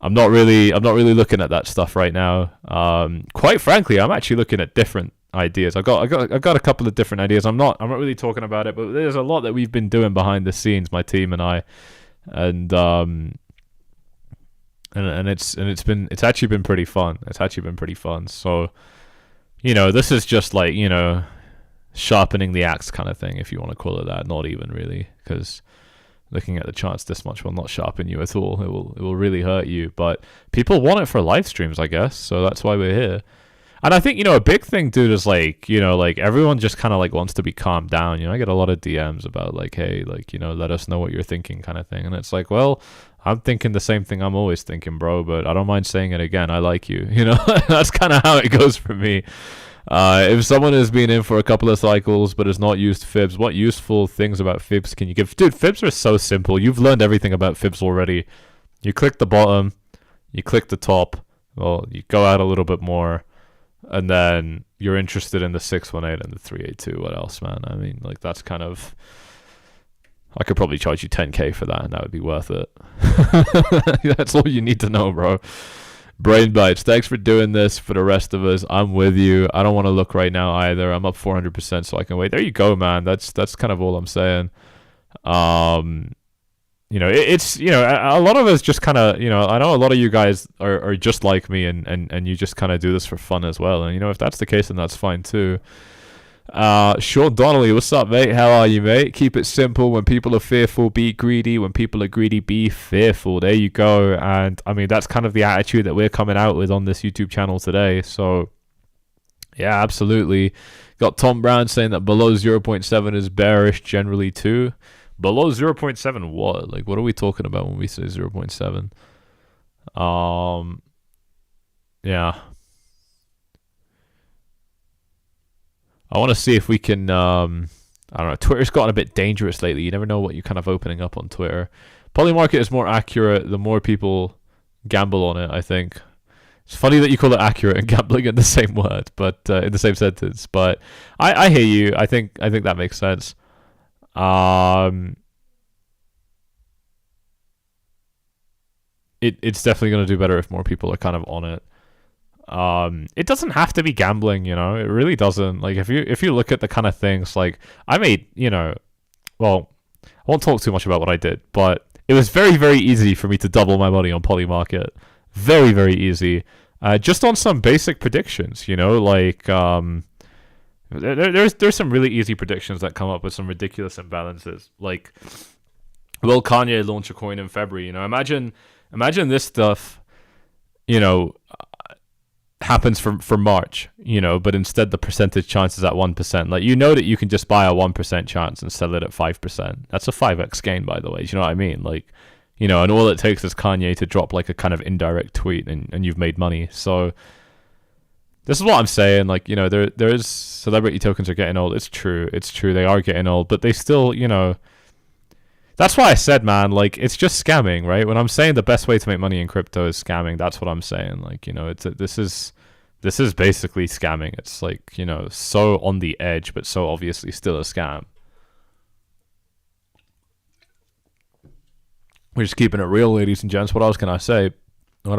not really looking at that stuff right now. Quite frankly, I'm actually looking at different ideas. I got a couple of different ideas. I'm not really talking about it, but there's a lot that we've been doing behind the scenes, my team and I, and it's actually been pretty fun. So, this is just like, sharpening the axe kind of thing, if you want to call it that. Not even really, because looking at the charts this much will not sharpen you at all. It will really hurt you. But people want it for live streams, I guess. So that's why we're here. And I think, a big thing, dude, is like, like everyone just kind of like wants to be calmed down. I get a lot of DMs about like, hey, like, let us know what you're thinking kind of thing. And it's like, well, I'm thinking the same thing I'm always thinking, bro, but I don't mind saying it again. I like you, That's kind of how it goes for me. If someone has been in for a couple of cycles but has not used fibs, what useful things about fibs can you give? Dude, fibs are so simple. You've learned everything about fibs already. You click the bottom, you click the top, well, you go out a little bit more, and then you're interested in the 618 and the 382. What else, man? I mean, like, that's kind of... I could probably charge you 10k for that, and that would be worth it. That's all you need to know, bro. Brain Bites, thanks for doing this. For the rest of us, I'm with you. I don't want to look right now either. I'm up 400%, so I can wait. There you go, man. That's kind of all I'm saying. It's a lot of us just kind of, I know a lot of you guys are just like me, and you just kind of do this for fun as well. And if that's the case, then that's fine too. Sean Donnelly, what's up, mate? How are you, mate? Keep it simple. When people are fearful, be greedy. When people are greedy, be fearful. There you go. And I mean, that's kind of the attitude that we're coming out with on this YouTube channel today. So yeah, absolutely. Got Tom Brown saying that below 0.7 is bearish generally too. Below 0.7 what? Like, what are we talking about when we say 0.7? Yeah. I want to see if we can, I don't know, Twitter's gotten a bit dangerous lately. You never know what you're kind of opening up on Twitter. Polymarket is more accurate the more people gamble on it, I think. It's funny that you call it accurate and gambling in the same word, but in the same sentence. But I hear you. I think that makes sense. It's definitely going to do better if more people are kind of on it. It doesn't have to be gambling, it really doesn't. Like if you look at the kind of things, like I made, well, I won't talk too much about what I did, but it was very, very easy for me to double my money on Polymarket. Very, very easy. Just on some basic predictions, like there's some really easy predictions that come up with some ridiculous imbalances. Like, will Kanye launch a coin in February? Imagine this stuff, happens for March, but instead the percentage chance is at 1%. Like, that you can just buy a 1% chance and sell it at 5%. That's a 5x gain, by the way. Do you know what I mean? Like, and all it takes is Kanye to drop like a kind of indirect tweet and you've made money. So this is what I'm saying. Like, there is celebrity tokens are getting old. It's true. They are getting old, but they still, that's why I said, man, like, it's just scamming, right? When I'm saying the best way to make money in crypto is scamming, that's what I'm saying. Like, this is basically scamming. It's like, so on the edge, but so obviously still a scam. We're just keeping it real, ladies and gents. What else can I say? We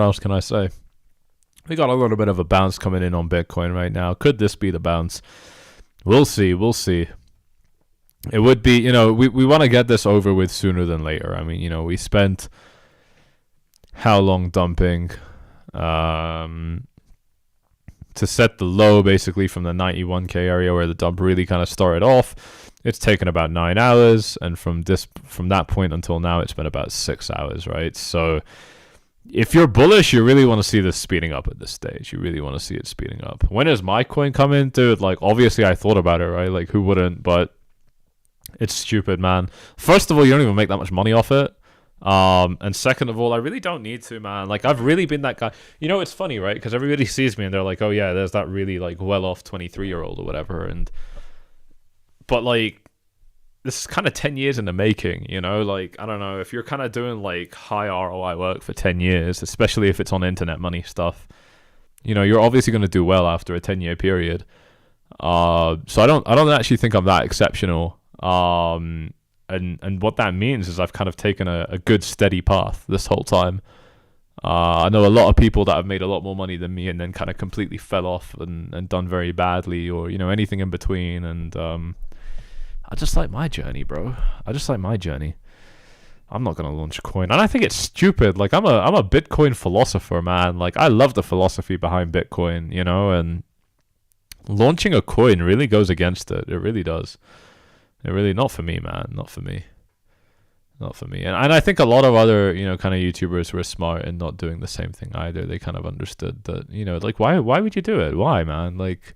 got a little bit of a bounce coming in on Bitcoin right now. Could this be the bounce? We'll see. It would be, we want to get this over with sooner than later. I mean, we spent how long dumping? to set the low basically from the 91k area where the dump really kind of started off, it's taken about 9 hours, and from that point until now it's been about 6 hours, right? So if you're bullish, you really want to see this speeding up at this stage. You really want to see it speeding up. When is my coin coming? Dude, like, obviously I thought about it, right? Like, who wouldn't? But it's stupid, man. First of all, you don't even make that much money off it. And second of all, I really don't need to, man. Like, I've really been that guy. You know, it's funny, right? Because everybody sees me and they're like, oh yeah, there's that really like well-off 23-year-old or whatever. But like, this is kind of 10 years in the making, you know? Like, I don't know, if you're kind of doing like high ROI work for 10 years, especially if it's on internet money stuff, you know, you're obviously going to do well after a 10-year period. So I don't actually think I'm that exceptional. And what that means is I've kind of taken a good steady path this whole time. I know a lot of people that have made a lot more money than me and then kind of completely fell off and done very badly, or, you know, anything in between. And I just like my journey, bro. I just like my journey. I'm not gonna launch a coin, and I think it's stupid. Like, I'm a Bitcoin philosopher, man. Like, I love the philosophy behind Bitcoin, you know, and launching a coin really goes against it. It really does. It really, not for me, man. Not for me. Not for me. And I think a lot of other, you know, kind of YouTubers were smart in not doing the same thing either. They kind of understood that, you know, like, why would you do it? Why, man? Like,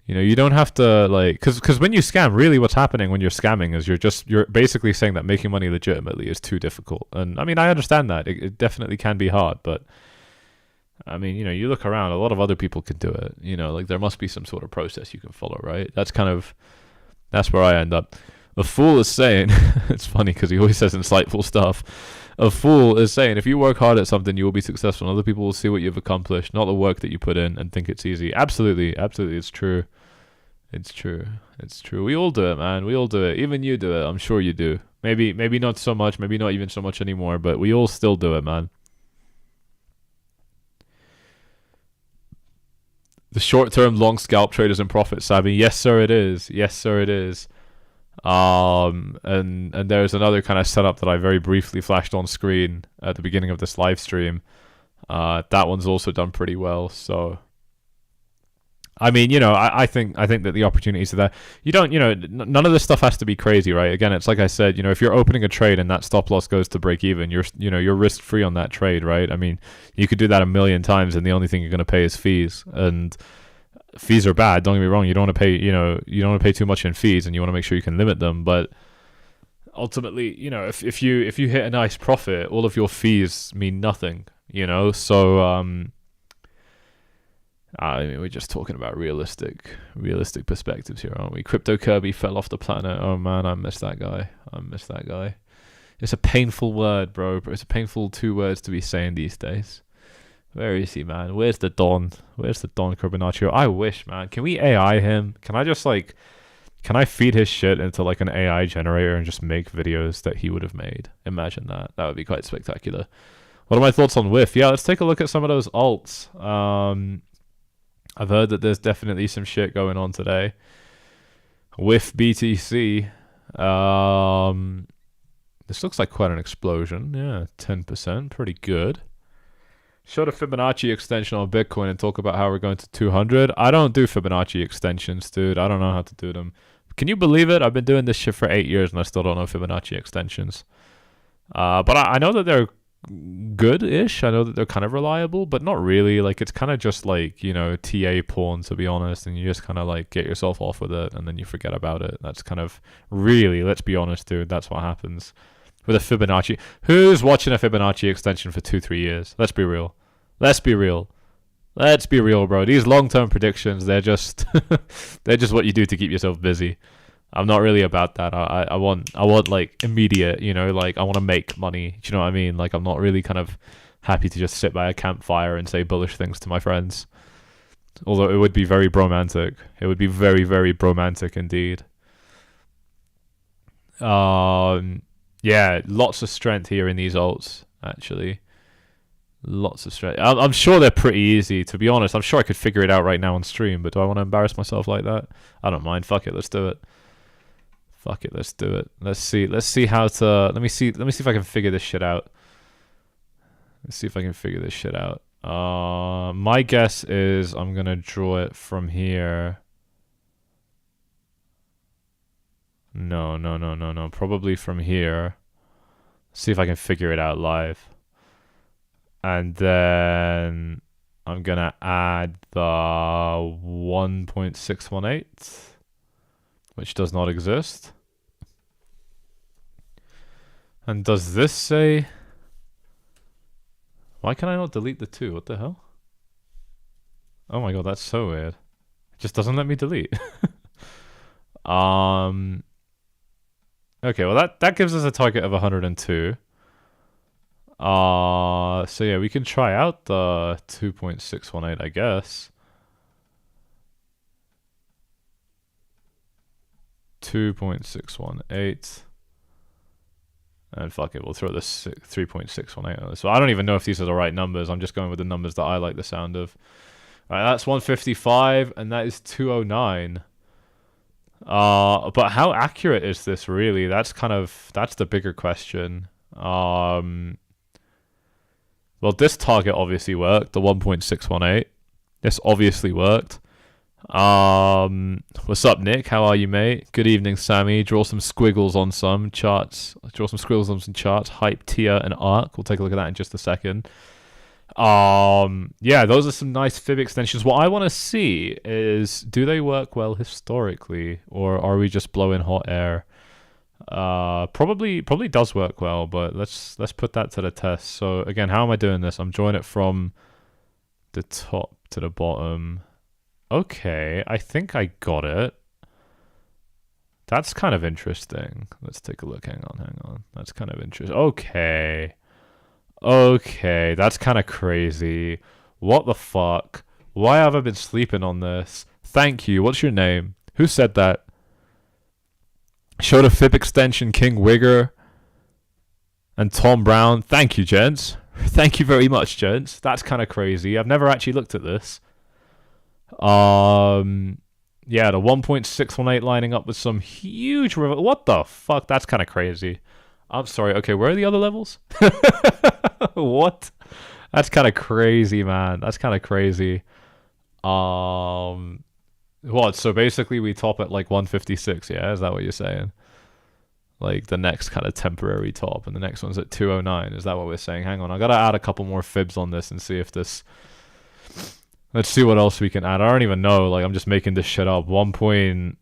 you know, you don't have to, like, because when you scam, really what's happening when you're scamming is you're basically saying that making money legitimately is too difficult. And I mean, I understand that. It definitely can be hard, but I mean, you know, you look around, a lot of other people can do it. You know, like, there must be some sort of process you can follow, right? That's where I end up. A fool is saying, it's funny because he always says insightful stuff. A fool is saying, if you work hard at something, you will be successful. And other people will see what you've accomplished, not the work that you put in, and think it's easy. Absolutely, absolutely, it's true. It's true. It's true. We all do it, man. We all do it. Even you do it. I'm sure you do. Maybe not so much. Maybe not even so much anymore. But we all still do it, man. The short-term long scalp traders and profit savvy. Yes, sir, it is. Yes, sir, it is. And there's another kind of setup that I very briefly flashed on screen at the beginning of this live stream. That one's also done pretty well. So, I mean, you know, I think that the opportunities are there. You don't, you know, none of this stuff has to be crazy, right? Again, it's like I said, you know, if you're opening a trade and that stop loss goes to break even, you're risk free on that trade, right? I mean, you could do that a million times, and the only thing you're going to pay is fees, and fees are bad. Don't get me wrong. You don't want to pay, you don't want to pay too much in fees, and you want to make sure you can limit them. But ultimately, you know, if you hit a nice profit, all of your fees mean nothing, you know. So I mean, we're just talking about realistic perspectives here, aren't we? Crypto Kirby fell off the planet. Oh man, I miss that guy. It's a painful word, bro. It's a painful 2 words to be saying these days. Where is he, man? Where's the Don? Where's the Don Carbonaccio? I wish, man. Can we AI him? Can I feed his shit into like an AI generator and just make videos that he would have made? Imagine that. That would be quite spectacular. What are my thoughts on WIF? Yeah, let's take a look at some of those alts. I've heard that there's definitely some shit going on today. WIF BTC. This looks like quite an explosion. Yeah, 10%. Pretty good. Show the Fibonacci extension on Bitcoin and talk about how we're going to 200. I don't do Fibonacci extensions, dude. I don't know how to do them. Can you believe it? I've been doing this shit for 8 years and I still don't know Fibonacci extensions. But I know that they're good-ish. I know that they're kind of reliable, but not really. Like, it's kind of just like, you know, TA porn, to be honest, and you just kind of like get yourself off with it and then you forget about it. That's kind of really, let's be honest, dude, that's what happens with a Fibonacci. Who's watching a Fibonacci extension for 2-3 years? Let's be real. Let's be real, bro. These long-term predictions, they're just they're just what you do to keep yourself busy. I'm not really about that. I want like immediate, you know, like I want to make money. Do you know what I mean? Like, I'm not really kind of happy to just sit by a campfire and say bullish things to my friends. Although it would be very bromantic. It would be very, very bromantic indeed. Yeah, lots of strength here in these alts, actually. Lots of strength. I'm sure they're pretty easy, to be honest. I'm sure I could figure it out right now on stream, but do I want to embarrass myself like that? I don't mind. Fuck it, let's do it. Fuck it, let's do it. Let's see how to let me see if I can figure this shit out. Let's see if I can figure this shit out. My guess is I'm gonna draw it from here. No. Probably from here. See if I can figure it out live. And then I'm gonna add the 1.618, which does not exist. And does this say... Why can I not delete the 2? What the hell? Oh my god, that's so weird. It just doesn't let me delete. Okay, well that gives us a target of 102. So yeah, we can try out the 2.618, I guess. 2.618. And fuck it, we'll throw this 3.618 on this. So I don't even know if these are the right numbers. I'm just going with the numbers that I like the sound of. Alright, that's 155, and that is 209. But how accurate is this really? That's the bigger question. Well, this target obviously worked, the 1.618. This obviously worked. What's up, Nick? How are you, mate? Good evening, Sammy. Draw some squiggles on some charts. Draw some squiggles on some charts. Hype, Tia, and Arc. We'll take a look at that in just a second. Yeah, those are some nice fib extensions. What I want to see is, do they work well historically, or are we just blowing hot air? Probably does work well, but let's put that to the test. So again, how am I doing this? I'm drawing it from the top to the bottom. Okay, I think I got it. That's kind of interesting. Let's take a look. Hang on. That's kind of interesting. Okay, that's kind of crazy. What the fuck? Why have I been sleeping on this? Thank you. What's your name? Who said that? Showed a fib extension, 𝐁𝐥𝐽𝐜𝐴 and Tom Brown. Thank you, gents. Thank you very much, gents. That's kind of crazy. I've never actually looked at this. Yeah, the 1.618 lining up with some huge what the fuck? That's kind of crazy. I'm sorry. Okay, where are the other levels? What? That's kind of crazy, man. That's kind of crazy. What? So basically we top at like 156, yeah? Is that what you're saying? Like the next kind of temporary top, and the next one's at 209. Is that what we're saying? Hang on, I gotta add a couple more fibs on this and see if this... Let's see what else we can add. I don't even know. Like, I'm just making this shit up. What can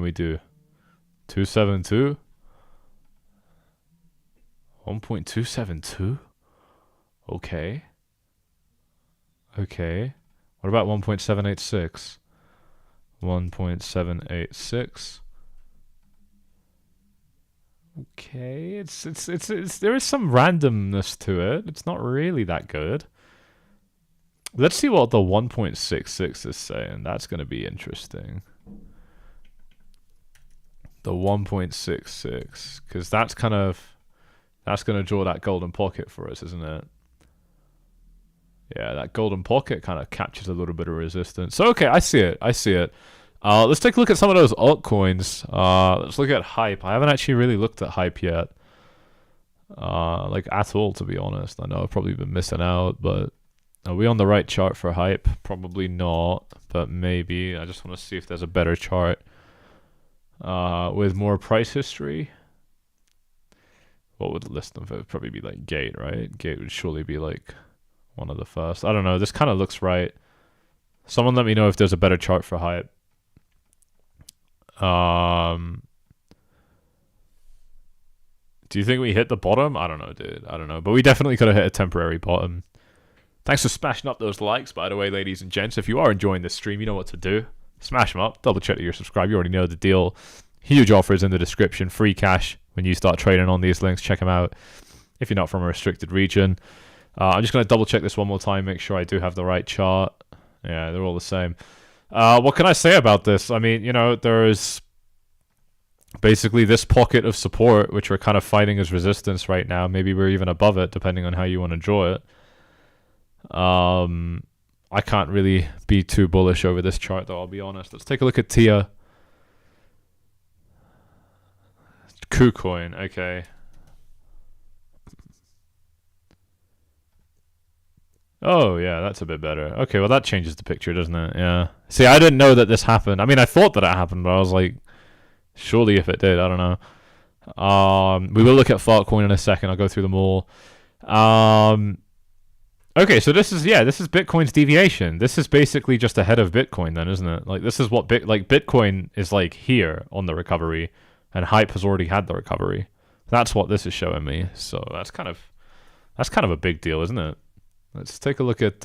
we do? 272? 1.272? Okay. What about 1.786? 1.786. Okay, it's there is some randomness to it. It's not really that good. Let's see what the 1.66 is saying. That's going to be interesting. The 1.66, because that's going to draw that golden pocket for us, isn't it? Yeah, that golden pocket kind of captures a little bit of resistance. So okay, I see it. Let's take a look at some of those altcoins. Let's look at Hype. I haven't actually really looked at Hype yet. Like at all, to be honest. I know I've probably been missing out, but are we on the right chart for Hype? Probably not, but maybe. I just want to see if there's a better chart with more price history. What would list them? It would probably be like Gate, right? Gate would surely be like one of the first. I don't know. This kind of looks right. Someone let me know if there's a better chart for Hype. Do you think we hit the bottom? I don't know, dude. I don't know. But we definitely could have hit a temporary bottom. Thanks for smashing up those likes, by the way, ladies and gents. If you are enjoying this stream, you know what to do. Smash them up. Double check that you're subscribed. You already know the deal. Huge offers in the description. Free cash when you start trading on these links. Check them out if you're not from a restricted region. I'm just going to double check this one more time. Make sure I do have the right chart. Yeah, they're all the same. What can I say about this? I mean, you know, there is basically this pocket of support, which we're kind of fighting as resistance right now. Maybe we're even above it, depending on how you want to draw it. I can't really be too bullish over this chart, though, I'll be honest. Let's take a look at TIA. KuCoin, okay. Oh, yeah, that's a bit better. Okay, well, that changes the picture, doesn't it? Yeah. See, I didn't know that this happened. I mean, I thought that it happened, but I was like, surely if it did, I don't know. We will look at Altcoin in a second. I'll go through them all. Okay, so this is Bitcoin's deviation. This is basically just ahead of Bitcoin then, isn't it? Like this is what Bitcoin is like here on the recovery, and Hype has already had the recovery. That's what this is showing me. So that's kind of a big deal, isn't it? Let's take a look at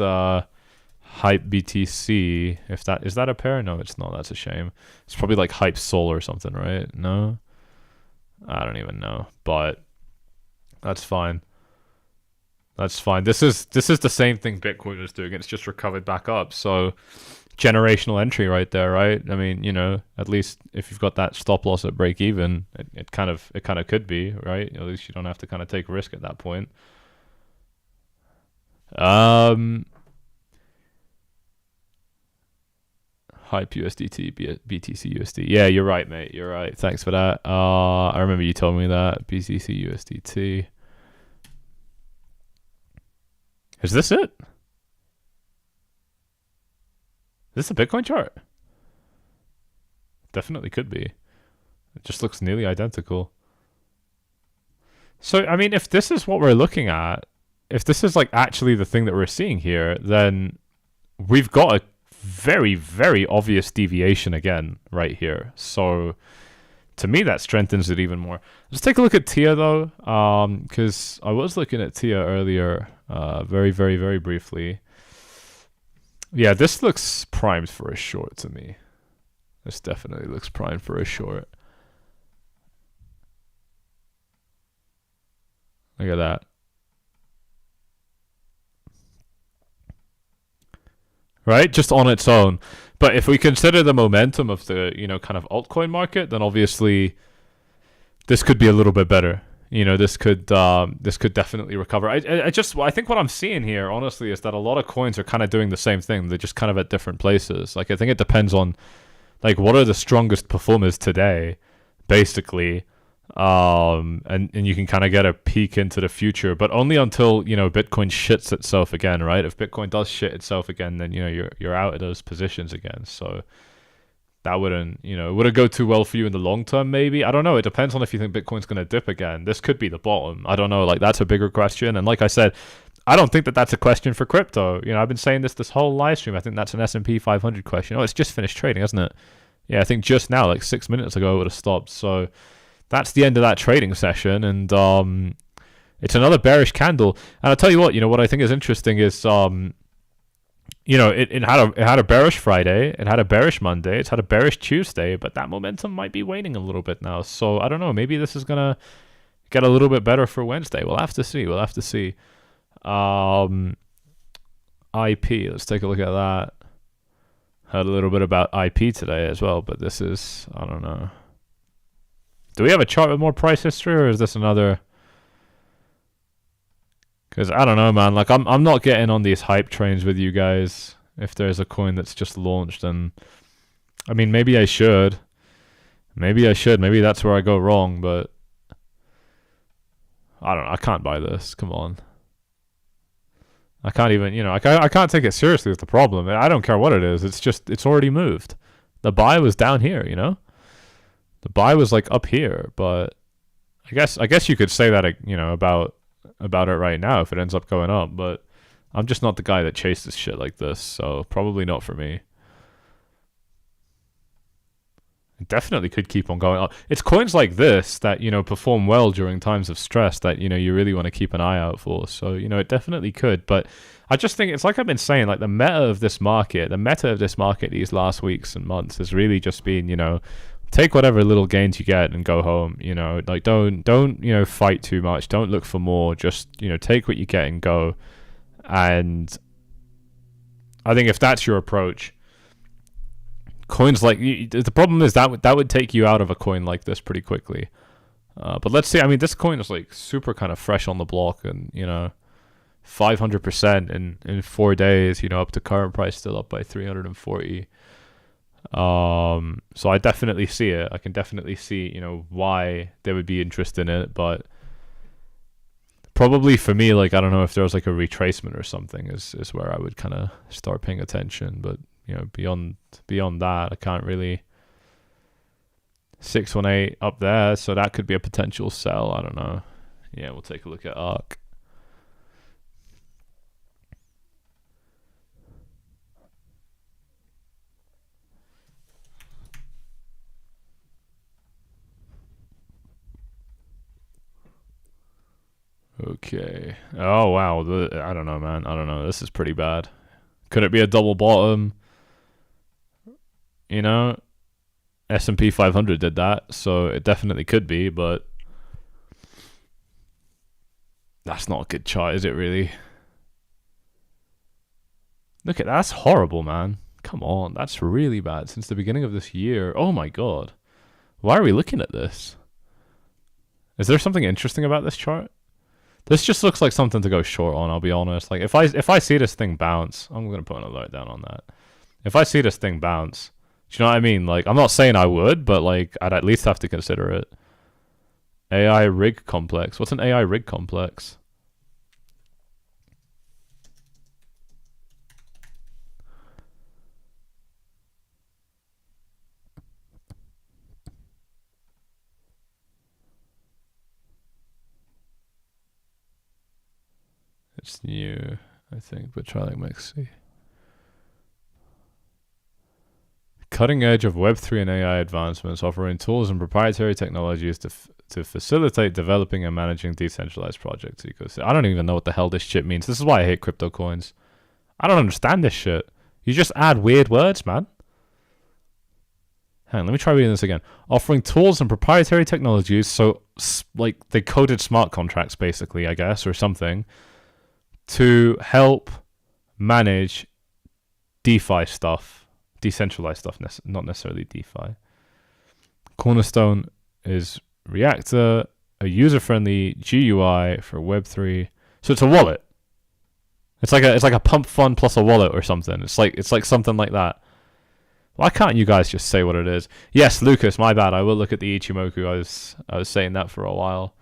Hype BTC. If that is that a pair? No, it's not. That's a shame. It's probably like Hype Sol or something, right? No, I don't even know, but that's fine. That's fine. This is the same thing Bitcoin is doing. It's just recovered back up. So generational entry right there, right? I mean, you know, at least if you've got that stop loss at break even, it kind of could be, right? At least you don't have to kind of take risk at that point. Hype USDT, BTC USD. Yeah, you're right, mate. You're right. Thanks for that. I remember you told me that. BTC USDT. Is this it? Is this a Bitcoin chart? Definitely could be. It just looks nearly identical. So, I mean, if this is what we're looking at, if this is like actually the thing that we're seeing here, then we've got a very, very obvious deviation again right here. So to me, that strengthens it even more. Let's take a look at TIA though, because I was looking at TIA earlier, very, very, very briefly. Yeah, this looks primed for a short to me. This definitely looks primed for a short. Look at that. Right? Just on its own. But if we consider the momentum of the, you know, kind of altcoin market, then obviously this could be a little bit better. You know, this could definitely recover. I think what I'm seeing here, honestly, is that a lot of coins are kind of doing the same thing. They're just kind of at different places. Like, I think it depends on, like, what are the strongest performers today, basically. And you can kind of get a peek into the future, but only until, you know, Bitcoin shits itself again, right? If Bitcoin does shit itself again, then, you know, you're out of those positions again. So that wouldn't, you know, would it go too well for you in the long term? Maybe. I don't know. It depends on if you think Bitcoin's going to dip again. This could be the bottom. I don't know. Like, that's a bigger question. And like I said, I don't think that that's a question for crypto. You know, I've been saying this whole live stream. I think that's an S&P 500 question. Oh, it's just finished trading, hasn't it? Yeah, I think just now, like 6 minutes ago, it would have stopped. So that's the end of that trading session, and it's another bearish candle. And I'll tell you what I think is interesting is, you know, it had a bearish Friday, it had a bearish Monday, it's had a bearish Tuesday, but that momentum might be waning a little bit now. So I don't know, maybe this is gonna get a little bit better for Wednesday. We'll have to see. IP, let's take a look at that. Heard a little bit about IP today as well, but this is, I don't know. Do we have a chart with more price history, or is this another? Because I don't know, man. Like, I'm not getting on these hype trains with you guys. If there's a coin that's just launched, and I mean, maybe I should. Maybe that's where I go wrong, but I don't know. I can't buy this. Come on. I can't even, you know, I can't take it seriously is the problem. I don't care what it is. It's already moved. The buy was down here, you know? The buy was like up here, but I guess you could say that, you know, about it right now if it ends up going up, but I'm just not the guy that chases shit like this, so probably not for me. It definitely could keep on going up. It's coins like this that, you know, perform well during times of stress that, you know, you really want to keep an eye out for. So, you know, it definitely could, but I just think it's like I've been saying, like the meta of this market these last weeks and months has really just been, you know, take whatever little gains you get and go home, you know, like don't, you know, fight too much. Don't look for more. Just, you know, take what you get and go. And I think if that's your approach, coins like, the problem is that would take you out of a coin like this pretty quickly. But let's see, I mean, this coin is like super kind of fresh on the block, and, you know, 500% in 4 days, you know, up to current price, still up by 340. So I definitely see it. I can definitely see, you know, why there would be interest in it, but probably for me, like, I don't know if there was like a retracement or something is where I would kind of start paying attention. But, you know, beyond that, I can't really. 618 up there, so that could be a potential sell. I don't know. Yeah, we'll take a look at ARK. Okay. Oh, wow. I don't know, man. I don't know. This is pretty bad. Could it be a double bottom? You know? S&P 500 did that, so it definitely could be, but that's not a good chart, is it really? Look at that. That's horrible, man. Come on. That's really bad since the beginning of this year. Oh, my God. Why are we looking at this? Is there something interesting about this chart? This just looks like something to go short on, I'll be honest. Like, if I see this thing bounce, I'm going to put an alert down on that. If I see this thing bounce, do you know what I mean? Like, I'm not saying I would, but, like, I'd at least have to consider it. AI rig complex. What's an AI rig complex? It's new, I think, but try like Mexi. Cutting edge of Web3 and AI advancements, offering tools and proprietary technologies to facilitate developing and managing decentralized projects. I don't even know what the hell this shit means. This is why I hate crypto coins. I don't understand this shit. You just add weird words, man. Hang on, let me try reading this again. Offering tools and proprietary technologies, so like they coded smart contracts basically, I guess, or something, to help manage DeFi stuff. Decentralized stuff, not necessarily DeFi. Cornerstone is Reactor, a user-friendly GUI for Web3. So it's a wallet. It's like a pump fund plus a wallet or something. It's like something like that. Why can't you guys just say what it is? Yes, Lucas, my bad. I will look at the Ichimoku. I was saying that for a while.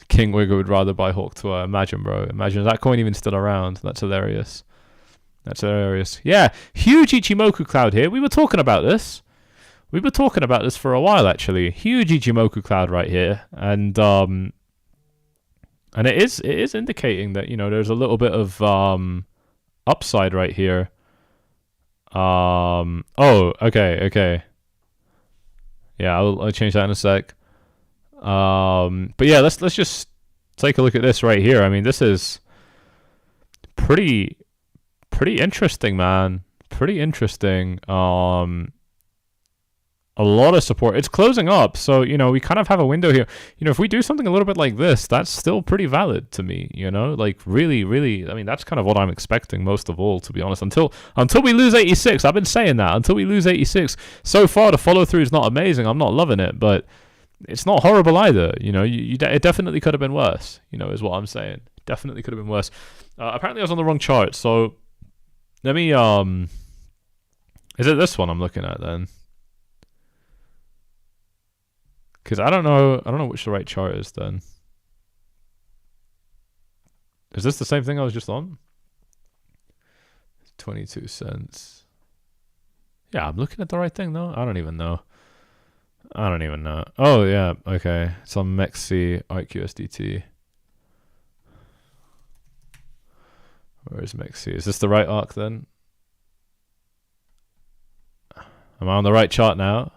King Wigger would rather buy Hawk Tour. Imagine, bro. Imagine, is that coin even still around? That's hilarious. That's hilarious. Yeah, huge Ichimoku cloud here. We were talking about this. We were talking about this for a while, actually. Huge Ichimoku cloud right here. And it is indicating that, you know, there's a little bit of upside right here. Oh, okay. Yeah, I'll change that in a sec. But yeah, let's just take a look at this right here. I mean, this is pretty interesting, man. Pretty interesting. A lot of support. It's closing up, so, you know, we kind of have a window here. You know, if we do something a little bit like this, that's still pretty valid to me, you know? Like, really, I mean, that's kind of what I'm expecting most of all, to be honest. Until we lose 86. I've been saying that. Until we lose 86. So far, the follow-through is not amazing. I'm not loving it, but it's not horrible either. You know, it definitely could have been worse, you know, is what I'm saying. Definitely could have been worse. Apparently, I was on the wrong chart, so let me, is it this one I'm looking at, then? Because I don't know which the right chart is then. Is this the same thing I was just on? 22 cents. Yeah, I'm looking at the right thing though. I don't even know. Oh yeah, okay. It's on MEXC ARKUSDT. Where is MEXC? Is this the right ARK then? Am I on the right chart now?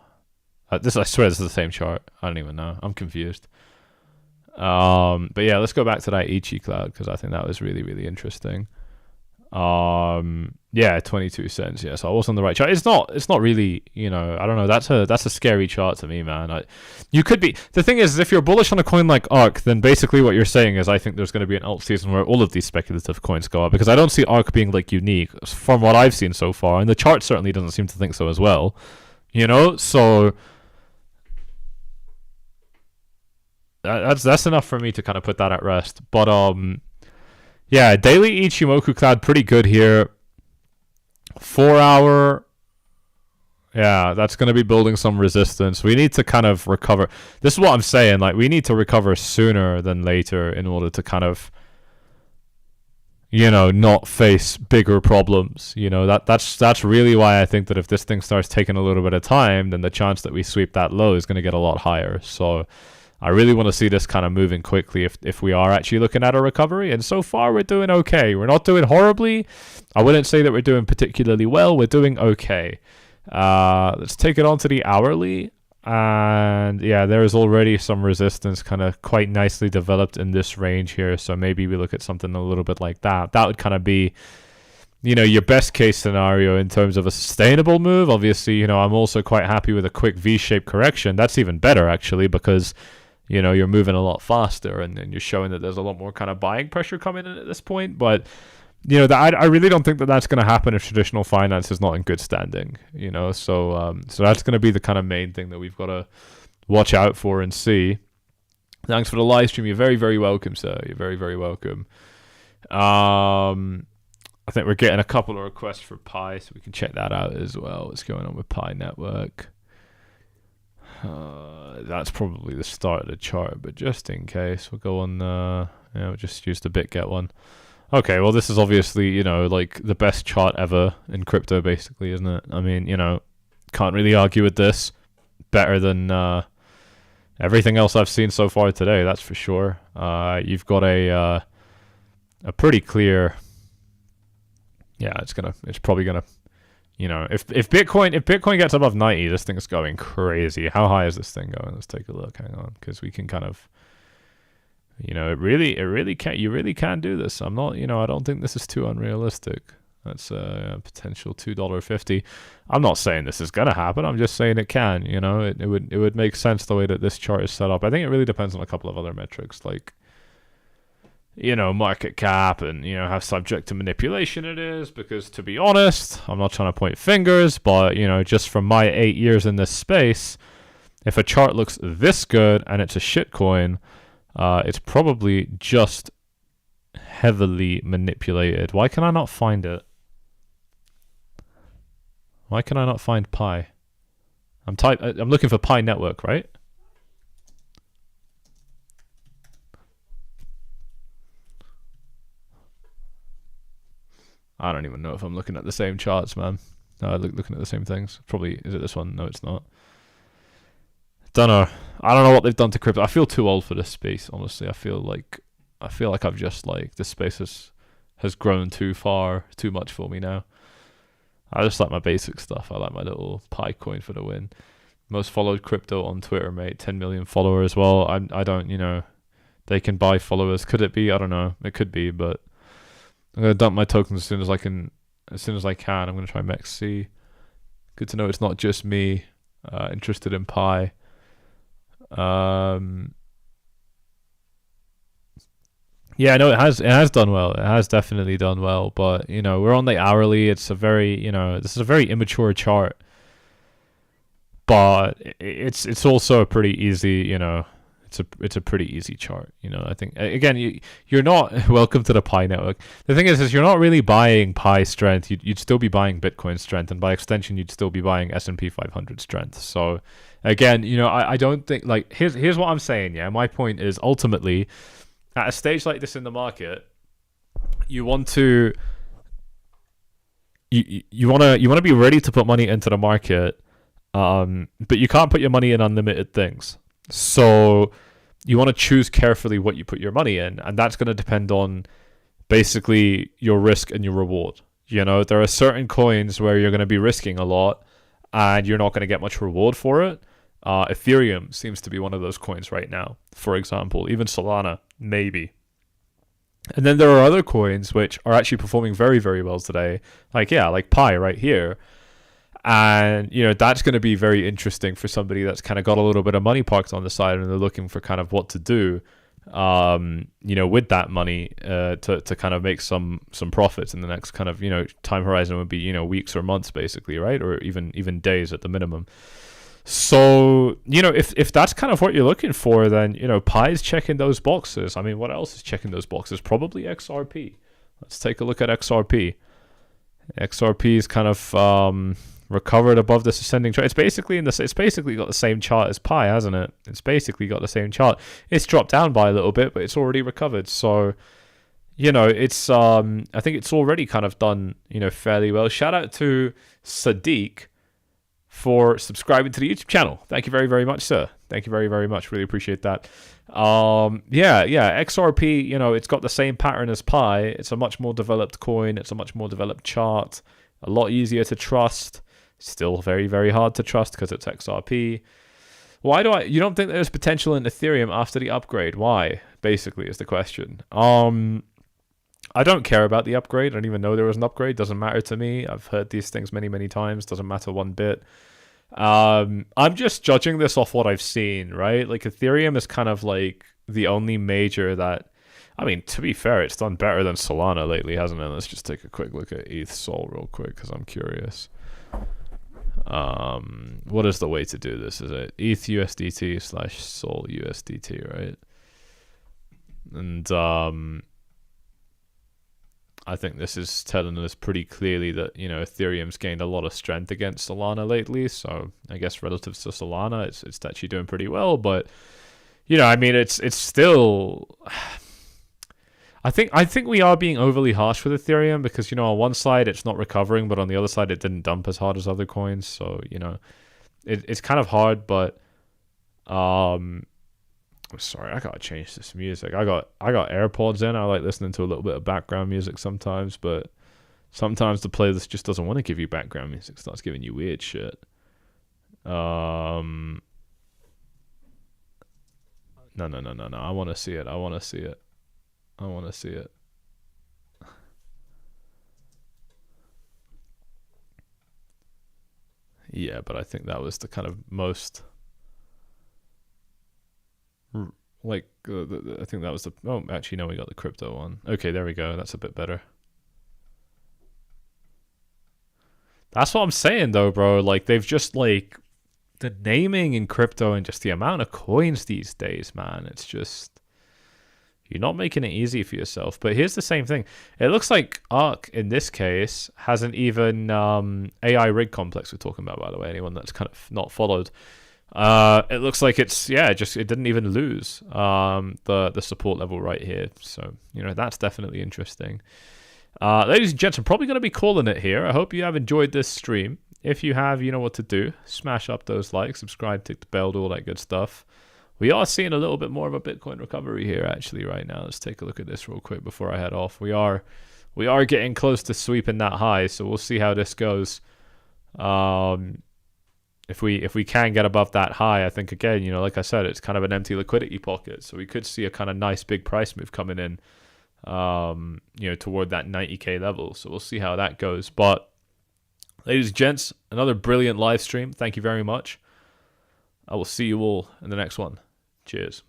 I swear this is the same chart. I don't even know. I'm confused. But yeah, let's go back to that Ichi cloud because I think that was really, really interesting. Yeah, 22 cents. Yeah, so I was on the right chart. It's not really, you know, I don't know. That's a scary chart to me, man. You could be. The thing is, if you're bullish on a coin like ARK, then basically what you're saying is I think there's going to be an alt season where all of these speculative coins go up because I don't see ARK being like unique from what I've seen so far, and the chart certainly doesn't seem to think so as well. You know, so that's enough for me to kind of put that at rest. But yeah, daily Ichimoku cloud pretty good here. 4 hour. Yeah, that's going to be building some resistance. We need to kind of recover. This is what I'm saying. Like, we need to recover sooner than later in order to kind of, you know, not face bigger problems. You know, that's really why I think that if this thing starts taking a little bit of time, then the chance that we sweep that low is going to get a lot higher. So I really want to see this kind of moving quickly if we are actually looking at a recovery. And so far, we're doing okay. We're not doing horribly. I wouldn't say that we're doing particularly well. We're doing okay. Let's take it on to the hourly. And yeah, there is already some resistance kind of quite nicely developed in this range here. So maybe we look at something a little bit like that. That would kind of be, you know, your best case scenario in terms of a sustainable move. Obviously, you know, I'm also quite happy with a quick V-shaped correction. That's even better, actually, because, you know, you're moving a lot faster and you're showing that there's a lot more kind of buying pressure coming in at this point. But, you know, I really don't think that that's going to happen if traditional finance is not in good standing, you know. So that's going to be the kind of main thing that we've got to watch out for and see. Thanks for the live stream. You're very, very welcome, sir. You're very, very welcome. I think we're getting a couple of requests for Pi, so we can check that out as well. What's going on with Pi Network? That's probably the start of the chart, but just in case, we'll go on. We'll just use the BitGet one. Okay, well, this is obviously, you know, like the best chart ever in crypto, basically, isn't it? I mean, you know, can't really argue with this. Better than everything else I've seen so far today, that's for sure. You've got a pretty clear. Yeah, it's probably gonna, you know, if Bitcoin gets above 90, this thing's going crazy. How high is this thing going? Let's take a look. Hang on, because we can kind of. You know, it really can. You really can do this. I'm not, you know, I don't think this is too unrealistic. That's a potential $2.50. I'm not saying this is gonna happen. I'm just saying it can. You know, it would make sense the way that this chart is set up. I think it really depends on a couple of other metrics, like, you know, market cap and, you know, how subject to manipulation it is. Because to be honest, I'm not trying to point fingers, but, you know, just from my 8 years in this space, if a chart looks this good and it's a shitcoin. It's probably just heavily manipulated. Why can I not find it? Why can I not find Pi? I'm looking for Pi Network, right? I don't even know if I'm looking at the same charts, man. Looking at the same things. Probably, is it this one? No, it's not. Don't know. I don't know what they've done to crypto. I feel too old for this space, honestly. I feel like I've just, like, this space has grown too much for me now. I just like my basic stuff. I like my little Pi coin for the win. Most followed crypto on Twitter, mate. 10 million followers. Well, I don't, you know, they can buy followers. Could it be? I don't know. It could be, but I'm gonna dump my tokens as soon as I can. I'm gonna try MEXC. Good to know it's not just me interested in Pi. Yeah, no, it has done well. It has definitely done well, but, you know, we're on the hourly. It's a very, you know, this is a very immature chart, but it's also a pretty easy, you know, it's a pretty easy chart, you know. I think, again, you're not welcome to the Pi network. The thing is you're not really buying Pi strength. You'd still be buying Bitcoin strength, and by extension you'd still be buying S&P 500 strength. So again, you know, I don't think, like, here's what I'm saying. Yeah, my point is, ultimately, at a stage like this in the market, you want to be ready to put money into the market, but you can't put your money in unlimited things. So you want to choose carefully what you put your money in, and that's going to depend on basically your risk and your reward. You know, there are certain coins where you're going to be risking a lot and you're not going to get much reward for it. Ethereum seems to be one of those coins right now, for example. Even Solana, maybe. And then there are other coins which are actually performing very, very well today. Like Pi right here. And, you know, that's going to be very interesting for somebody that's kind of got a little bit of money parked on the side and they're looking for kind of what to do, you know, with that money to kind of make some profits in the next kind of, you know, time horizon would be, you know, weeks or months, basically, right? Or even days at the minimum. So, you know, if that's kind of what you're looking for, then, you know, Pi's checking those boxes. I mean, what else is checking those boxes? Probably XRP. Let's take a look at XRP. XRP is kind of recovered above this ascending trend. It's basically it's basically got the same chart as Pi, hasn't it? It's basically got the same chart. It's dropped down by a little bit, but it's already recovered. So, you know, it's I think it's already kind of done, you know, fairly well. Shout out to Sadiq for subscribing to the YouTube channel. Thank you very, very much, sir. Thank you very, very much. Really appreciate that. Yeah, XRP, you know, it's got the same pattern as Pi. It's a much more developed coin. It's a much more developed chart. A lot easier to trust. Still very, very hard to trust because it's XRP. You don't think there's potential in Ethereum after the upgrade? Why? Basically is the question. I don't care about the upgrade. I don't even know there was an upgrade. Doesn't matter to me. I've heard these things many, many times. Doesn't matter one bit. I'm just judging this off what I've seen, right? Like Ethereum is kind of like the only major that, I mean, to be fair, it's done better than Solana lately, hasn't it? Let's just take a quick look at ETH Sol real quick because I'm curious. What is the way to do this? Is it ETH USDT / Sol USDT, right? And I think this is telling us pretty clearly that, you know, Ethereum's gained a lot of strength against Solana lately. So I guess relative to Solana, it's actually doing pretty well. But, you know, I mean, it's still... I think we are being overly harsh with Ethereum because, you know, on one side it's not recovering, but on the other side it didn't dump as hard as other coins. So, you know, it's kind of hard, but sorry, I gotta change this music. I got AirPods in. I like listening to a little bit of background music sometimes, but sometimes the playlist just doesn't want to give you background music. It starts giving you weird shit. No. I want to see it. I want to see it. Yeah, but I think that was the kind of most... Like, I think that was the... Oh, actually, no, we got the crypto one. Okay, there we go. That's a bit better. That's what I'm saying, though, bro. Like, they've just, like... The naming in crypto and just the amount of coins these days, man. It's just... You're not making it easy for yourself. But here's the same thing. It looks like ARK, in this case, has an even AI rig complex we're talking about, by the way. Anyone that's kind of not followed. It looks like it's, yeah, it didn't even lose the support level right here. So, you know, that's definitely interesting. Ladies and gents, I'm probably going to be calling it here. I hope you have enjoyed this stream. If you have, you know what to do. Smash up those likes, subscribe, tick the bell, do all that good stuff. We are seeing a little bit more of a Bitcoin recovery here, actually, right now. Let's take a look at this real quick before I head off. We are getting close to sweeping that high, so we'll see how this goes. If we can get above that high, I think, again, you know, like I said, it's kind of an empty liquidity pocket, so we could see a kind of nice big price move coming in, you know, toward that 90K level. So we'll see how that goes. But, ladies and gents, another brilliant live stream. Thank you very much. I will see you all in the next one. Cheers.